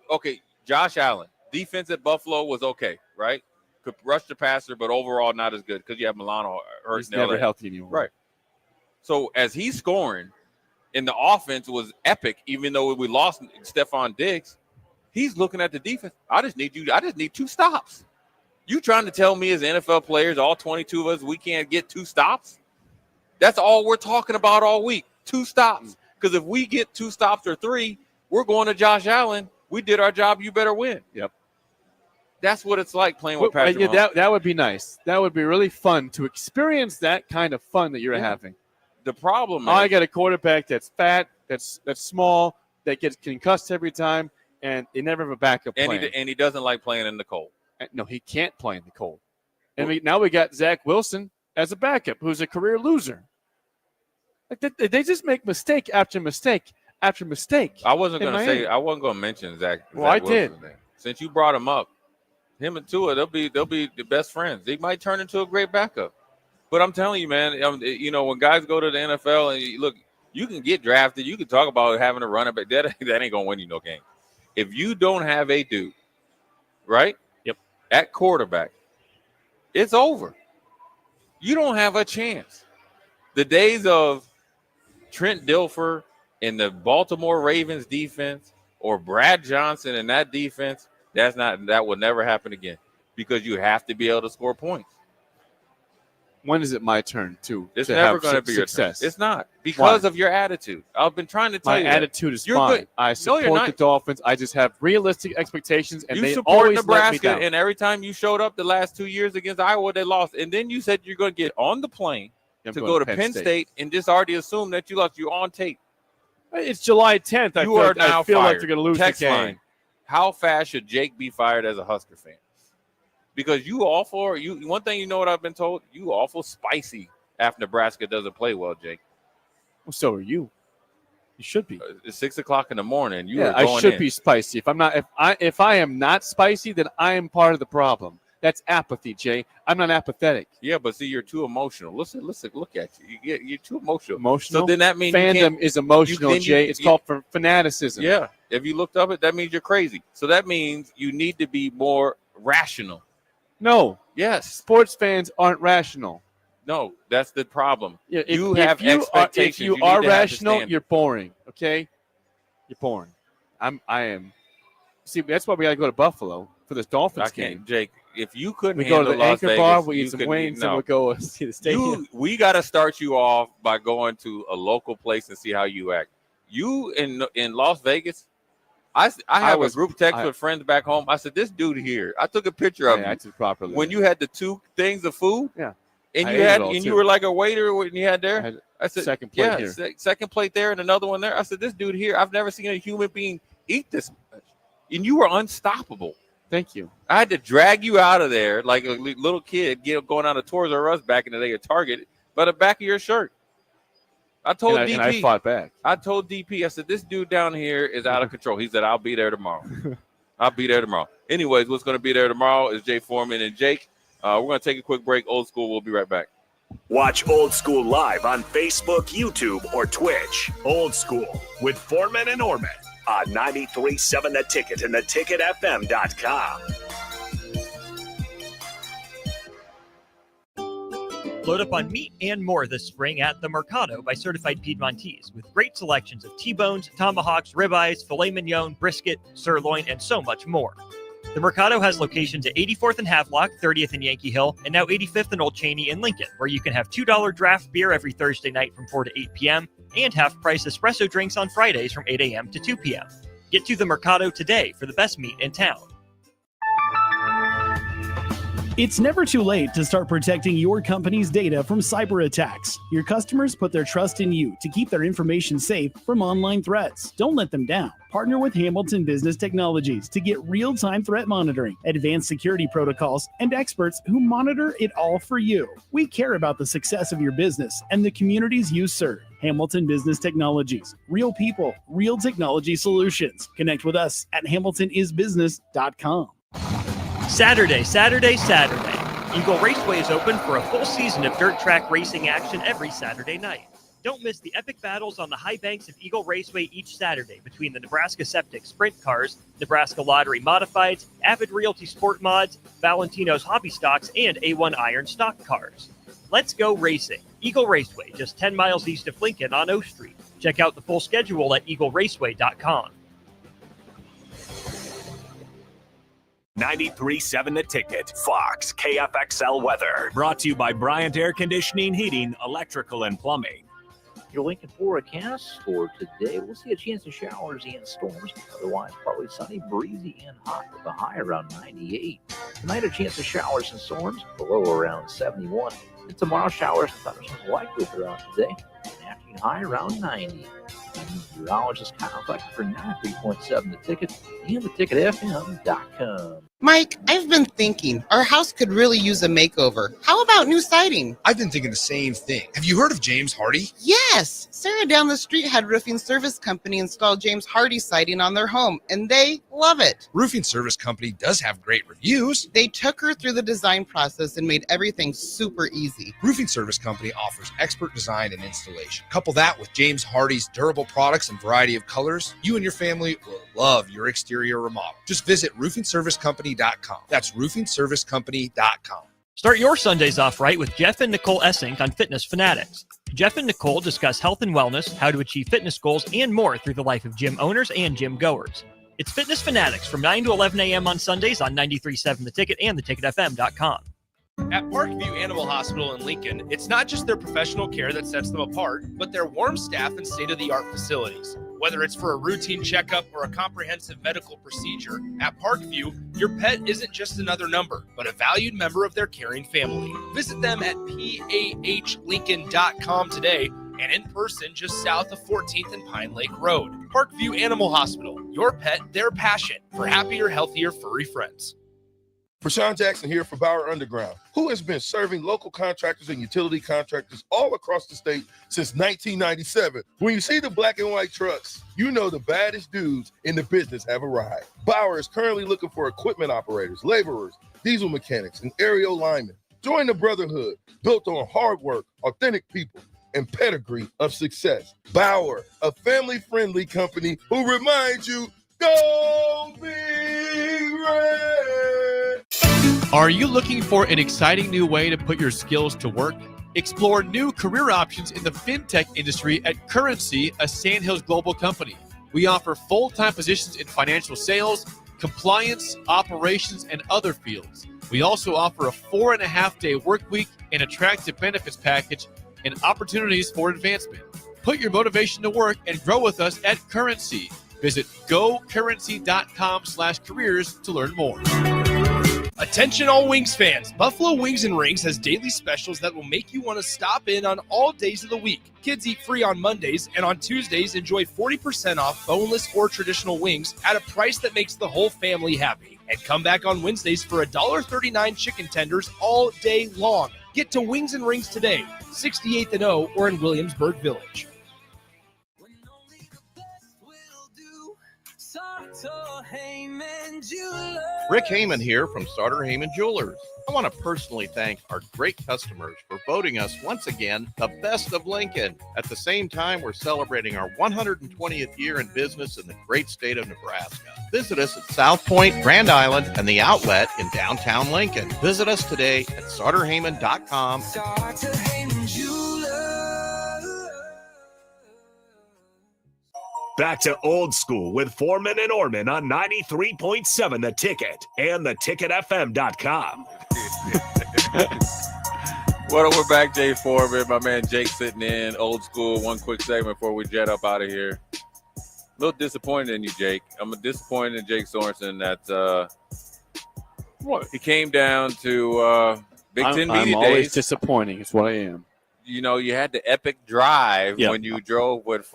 Okay, Josh Allen. Defense at Buffalo was okay, right? Could rush the passer, but overall not as good because you have Milano hurt. He's never healthy anymore. Right. So as he's scoring, and the offense was epic, even though we lost Stephon Diggs, he's looking at the defense. I just need 2 stops. You trying to tell me as NFL players, all 22 of us, we can't get 2 stops? That's all we're talking about all week, 2 stops. Because if we get 2 stops or 3, we're going to Josh Allen. We did our job. You better win. Yep. That's what it's like playing with Patrick Mahomes. That would be nice. That would be really fun to experience that kind of fun that you're having. The problem is I got a quarterback that's fat, that's small, that gets concussed every time, and they never have a backup plan. And he doesn't like playing in the cold. No, he can't play in the cold. And now we got Zach Wilson as a backup, who's a career loser. Like they just make mistake after mistake after mistake. I wasn't going to mention Zach. Well, Zach I did. Wilson. Since you brought him up, him and Tua, they'll be the best friends. They might turn into a great backup. But I'm telling you, man, when guys go to the NFL and look, you can get drafted. You can talk about having a running back. That ain't going to win you no game. If you don't have a dude, right? Yep. At quarterback, it's over. You don't have a chance. The days of Trent Dilfer in the Baltimore Ravens defense or Brad Johnson in that defense, that will never happen again because you have to be able to score points. When is it my turn to It's to never have going to be success? your turn. It's not because Why? of your attitude. I've been trying to tell you. My attitude is You're fine. good. I support the Dolphins. I just have realistic expectations, and You they support always let me Nebraska, down. and every time you showed up the last 2 years against Iowa, they lost. And then you said you're going to get on the plane I'm to going go to Penn State and just already assume that you lost. You're on tape. It's July 10th. I feel like they're going to lose Text the game. line. How fast should Jake be fired as a Husker fan? Because you awful. One thing you know what I've been told, you awful spicy after Nebraska doesn't play well, Jake. Well, so are you. You should be. It's 6 o'clock in the morning. I should be spicy. If I am not spicy, then I am part of the problem. That's apathy, Jay. I'm not apathetic. Yeah, but see, you're too emotional. Listen, look at you. You're too emotional. Emotional? So then that means fandom is emotional, Jay. It's called fanaticism. Yeah. If you looked up it, that means you're crazy. So that means you need to be more rational. No. Yes. Sports fans aren't rational. No, that's the problem. Yeah, If you are rational, you're boring. Okay, you're boring. I am. See, that's why we got to go to Buffalo for this Dolphins game. Jake. If you couldn't we go to the Las Anchor Vegas, Bar, we eat some wings, and we'll go see the stadium. We got to start you off by going to a local place and see how you act. You in Las Vegas. I have a group text with friends back home. I said, this dude here. I took a picture of you. Acted properly. When you had the two things of food. Yeah. And you were like a waiter when you had there. I said, second plate here. Second plate there and another one there. I said, this dude here, I've never seen a human being eat this much. And you were unstoppable. Thank you. I had to drag you out of there like a little kid going out of Toys R Us back in the day at Target by the back of your shirt. I told DP. And I fought back. I told DP, I said, this dude down here is out of control. He said, I'll be there tomorrow. I'll be there tomorrow. Anyways, what's going to be there tomorrow is Jay Foreman and Jake. We're going to take a quick break. Old School, we'll be right back. Watch Old School live on Facebook, YouTube, or Twitch. Old School with Foreman and Orman on 93.7 The Ticket and theticketfm.com. Load up on meat and more this spring at The Mercado by Certified Piedmontese with great selections of T-bones, tomahawks, ribeyes, filet mignon, brisket, sirloin, and so much more. The Mercado has locations at 84th and Havelock, 30th and Yankee Hill, and now 85th and Old Cheney in Lincoln, where you can have $2 draft beer every Thursday night from 4 to 8 p.m. and half-price espresso drinks on Fridays from 8 a.m. to 2 p.m. Get to The Mercado today for the best meat in town. It's never too late to start protecting your company's data from cyber attacks. Your customers put their trust in you to keep their information safe from online threats. Don't let them down. Partner with Hamilton Business Technologies to get real-time threat monitoring, advanced security protocols, and experts who monitor it all for you. We care about the success of your business and the communities you serve. Hamilton Business Technologies. Real people, real technology solutions. Connect with us at hamiltonisbusiness.com. Saturday. Eagle Raceway is open for a full season of dirt track racing action every Saturday night. Don't miss the epic battles on the high banks of Eagle Raceway each Saturday between the Nebraska Septic Sprint Cars, Nebraska Lottery Modifieds, Avid Realty Sport Mods, Valentino's Hobby Stocks, and A1 Iron Stock Cars. Let's go racing. Eagle Raceway, just 10 miles east of Lincoln on O Street. Check out the full schedule at eagleraceway.com. 93.7 The Ticket, Fox, KFXL weather. Brought to you by Bryant Air Conditioning, Heating, Electrical, and Plumbing. Your Lincoln forecast for today, we'll see a chance of showers and storms. Otherwise, partly sunny, breezy, and hot with a high around 98. Tonight, a chance of showers and storms, below around 71. And tomorrow, showers and thunderstorms likely throughout the day. An afternoon high around 90. Meteorologist Kyle Flecker for 93.7 The Ticket and theticketfm.com. Mike, I've been thinking our house could really use a makeover. How about new siding? I've been thinking the same thing. Have you heard of James Hardy? Yes. Sarah down the street had Roofing Service Company install James Hardy siding on their home, and they love it. Roofing Service Company does have great reviews. They took her through the design process and made everything super easy. Roofing Service Company offers expert design and installation. Couple that with James Hardy's durable products and variety of colors, you and your family will love your exterior remodel. Just visit roofingservicecompany.com. That's roofingservicecompany.com. Start your Sundays off right with Jeff and Nicole Essink on Fitness Fanatics. Jeff and Nicole discuss health and wellness, how to achieve fitness goals, and more through the life of gym owners and gym goers. It's Fitness Fanatics from 9 to 11 a.m. on Sundays on 93.7 The Ticket and theticketfm.com. At Parkview Animal Hospital in Lincoln, it's not just their professional care that sets them apart, but their warm staff and state-of-the-art facilities. Whether it's for a routine checkup or a comprehensive medical procedure, at Parkview, your pet isn't just another number, but a valued member of their caring family. Visit them at pahlincoln.com today and in person just south of 14th and Pine Lake Road. Parkview Animal Hospital, your pet, their passion for happier, healthier, furry friends. Rashawn Jackson here for Bauer Underground, who has been serving local contractors and utility contractors all across the state since 1997. When you see the black and white trucks, you know the baddest dudes in the business have arrived. Bauer is currently looking for equipment operators, laborers, diesel mechanics, and aerial linemen. Join the brotherhood built on hard work, authentic people, and pedigree of success. Bauer, a family-friendly company who reminds you, go Big Red! Are you looking for an exciting new way to put your skills to work? Explore new career options in the fintech industry at Currency, a Sandhills global company. We offer full-time positions in financial sales, compliance, operations, and other fields. We also offer a 4.5-day work week, an attractive benefits package, and opportunities for advancement. Put your motivation to work and grow with us at Currency. Visit gocurrency.com/careers to learn more. Attention all Wings fans, Buffalo Wings and Rings has daily specials that will make you want to stop in on all days of the week. Kids eat free on Mondays, and on Tuesdays enjoy 40% off boneless or traditional wings at a price that makes the whole family happy. And come back on Wednesdays for $1.39 chicken tenders all day long. Get to Wings and Rings today, 68th and O or in Williamsburg Village. Rick Heyman here from Starter Heyman Jewelers. I want to personally thank our great customers for voting us once again the best of Lincoln. At the same time, we're celebrating our 120th year in business in the great state of Nebraska. Visit us at South Point, Grand Island, and the Outlet in downtown Lincoln. Visit us today at starterheyman.com. Starter Heyman Jewelers. Back to old school with Foreman and Orman on 93.7 The Ticket and theticketfm.com. Well, we're back, Jay Foreman. My man Jake sitting in old school. One quick segment before we jet up out of here. A little disappointed in you, Jake. I'm disappointed in Jake Sorensen that what he came down to Big Ten Media I'm always Days. disappointing. It's what I am. You know, you had the epic drive when you drove with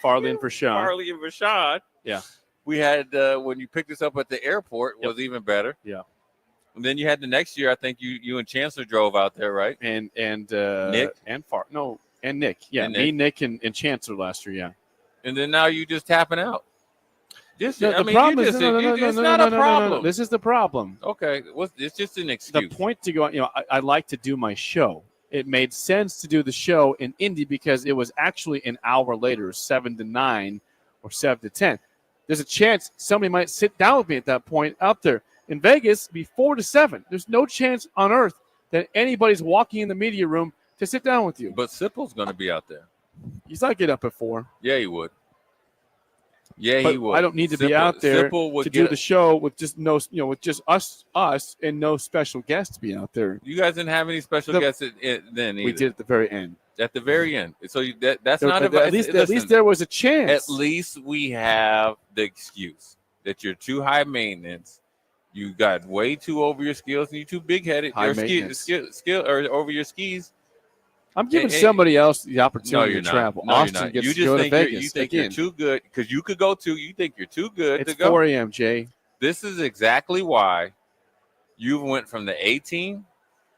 Farley and Rashawn. Farley and Rashawn. Yeah. We had when you picked us up at the airport was even better. Yeah. And then you had the next year. I think you and Chancellor drove out there, right? And Nick and Nick. Yeah, and me, Nick, and Chancellor last year. Yeah. And then now you just tapping out. It's not a No. problem. This is the problem. Okay, it's just an excuse. The point to go, I like to do my show. It made sense to do the show in Indy because it was actually an hour later, 7 to 9 or 7 to 10. There's a chance somebody might sit down with me at that point out there. In Vegas, it'd be 4 to 7. There's no chance on earth that anybody's walking in the media room to sit down with you. But Sipple's going to be out there. He's not getting up at 4. Yeah, he would. Yeah, But he would. I don't need to be out there to do the show. show with just with just us, and no special guests to be out there. You guys didn't have any special guests then either. We did at the very end. At the very end. So that's There- not at least there was a chance. At least we have the excuse that you're too high maintenance. You got way too over your skills, and you're too big headed. High Or maintenance. skill or over your skis. I'm giving somebody else the No, opportunity you're to not. travel. No, you're Austin not. gets You to just go to think Vegas. you think you're again. too good because you could go to. You think you're too good It's to go. 4 a.m., Jay. This is exactly why you went from the A team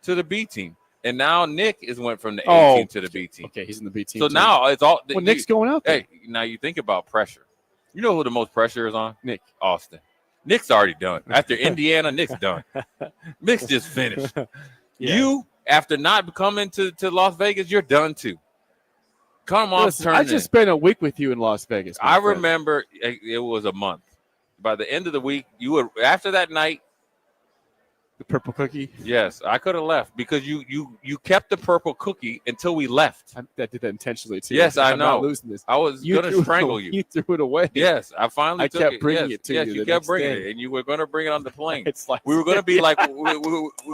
to the B team, and now Nick went from the A team to the B team. Okay, he's in the B team. So too. now it's all. Well, Nick's going out there. Hey, now you think about pressure. You know who the most pressure is on? Nick Austin. Nick's already done. After Indiana, Nick's done. Nick's just finished. Yeah. You, after not coming to Las Vegas, you're done too. Come on, Listen, I just spent a week with you in Las Vegas. my I friend. remember it was a month. By the end of the week, you were after that night. The purple cookie. Yes, I could have left because you kept the purple cookie until we left. I did that intentionally too. Yes, I I'm know. not losing this. I was You going threw to it strangle away. you. You threw it away. Yes, I finally I took kept it. bringing Yes, it to yes, you you the kept next bringing day. it, and you were going to bring it on the plane. It's like We were going to be like we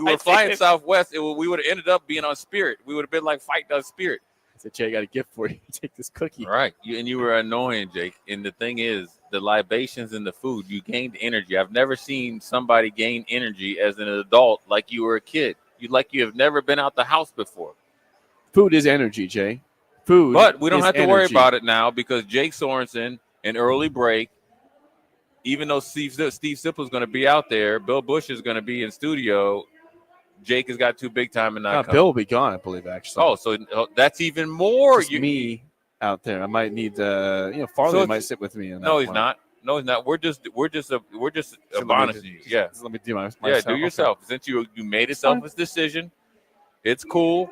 were flying did. Southwest. We would have ended up being on Spirit. We would have been like fighting on Spirit. I said, Jay, I got a gift for you. Take this cookie. Right. You were annoying, Jake. And the thing is, the libations and the food, you gained energy. I've never seen somebody gain energy as an adult like you were a kid. You have never been out the house before. Food is energy, Jay. Food. But we don't is have to worry energy. about it now because Jake Sorensen and early break, even though Steve Sipple's going to be out there, Bill Bush is going to be in studio. Jake has got too big time and not come. Bill will be gone, I believe, actually. Oh, so that's even more. Just me out there. I might need Farley So might sit with me. On No, that he's one. not. No, he's not. We're just admonishing you. Yeah. Let me do myself. Yeah, do yourself. Okay. Since you made a It's fine. selfish decision, it's cool.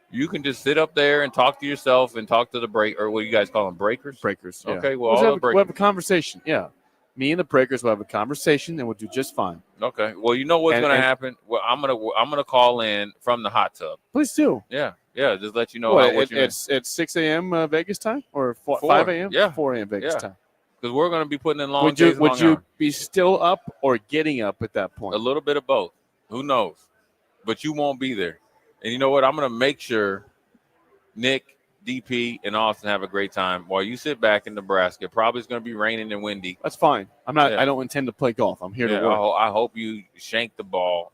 You can just sit up there and talk to yourself and talk to the break, or what do you guys call them, breakers? Breakers. Yeah. Okay, well, We'll all have, the breakers. we'll have a conversation. Yeah. Me and the breakers will have a conversation, and we'll do just fine. Okay. Well, you know what's going to happen. Well, I'm gonna call in from the hot tub. Please do. Yeah. Just let you know What, you it's 6 a.m. Vegas time or 4 5 a.m. Yeah. 4 a.m. Vegas time. Because we're going to be putting in long Would days. you and long hours. be still up or getting up at that point? A little bit of both. Who knows? But you won't be there. And you know what? I'm going to make sure Nick, DP, and Austin have a great time while you sit back in Nebraska. Probably it's going to be raining and windy. That's fine. I'm not. Yeah. I don't intend to play golf. I'm here to work. I hope you shank the ball.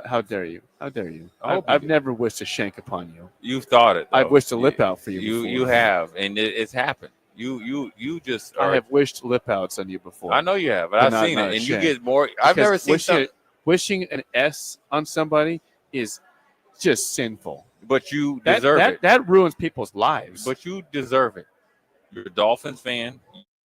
How dare you? How dare you? I hope I've you do. never wished a shank upon you. You've thought it. Though. I've wished a lip out for you. Before. You have, and it's happened. You just. I have wished lip outs on you before. I know you have, but I've not- seen not it, and a you shank. get more. I've Because never seen wishing an S on somebody is just sinful. But you deserve it. That ruins people's lives. But you deserve it. You're a Dolphins fan.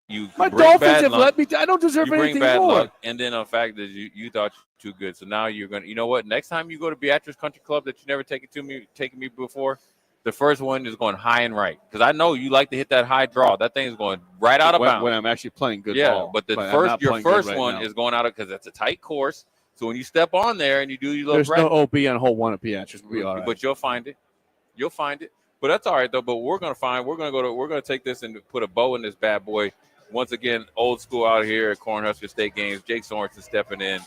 You My bring Dolphins bad have luck. let me. I don't deserve You bring anything bad more. luck, and then the fact that you thought you were too good, so now you're gonna. You know what? Next time you go to Beatrice Country Club that you never taken me before, the first one is going high and right because I know you like to hit that high draw. That thing is going right out of bounds when I'm actually playing good yeah, ball. but I'm your not playing first good right one now. is going out of because it's a tight course. So when you step on there and you do your little There's practice, no OB on hole 1 at Beatrice. We'll be all right. but you'll find it. You'll find it. But that's all right though. But we're gonna take this and put a bow in this bad boy. Once again, old school out here at Cornhusker State Games. Jake Sorensen stepping in,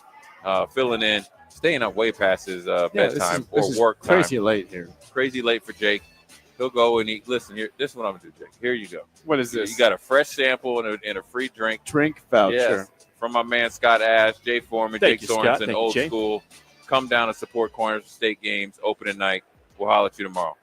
filling in, staying up way past his bedtime this or is work time. crazy late here. Crazy late for Jake. He'll go and eat. Listen here. This is what I'm gonna do, Jake. Here you go. What is this? You got a fresh sample and a free drink. Drink voucher. Yes, from my man Scott Ash, Jay Foreman, Thank Jake you, Scott. Sorensen, Thank you, old Jay. school. Come down and support Cornhusker State Games opening night. We'll holler at you tomorrow.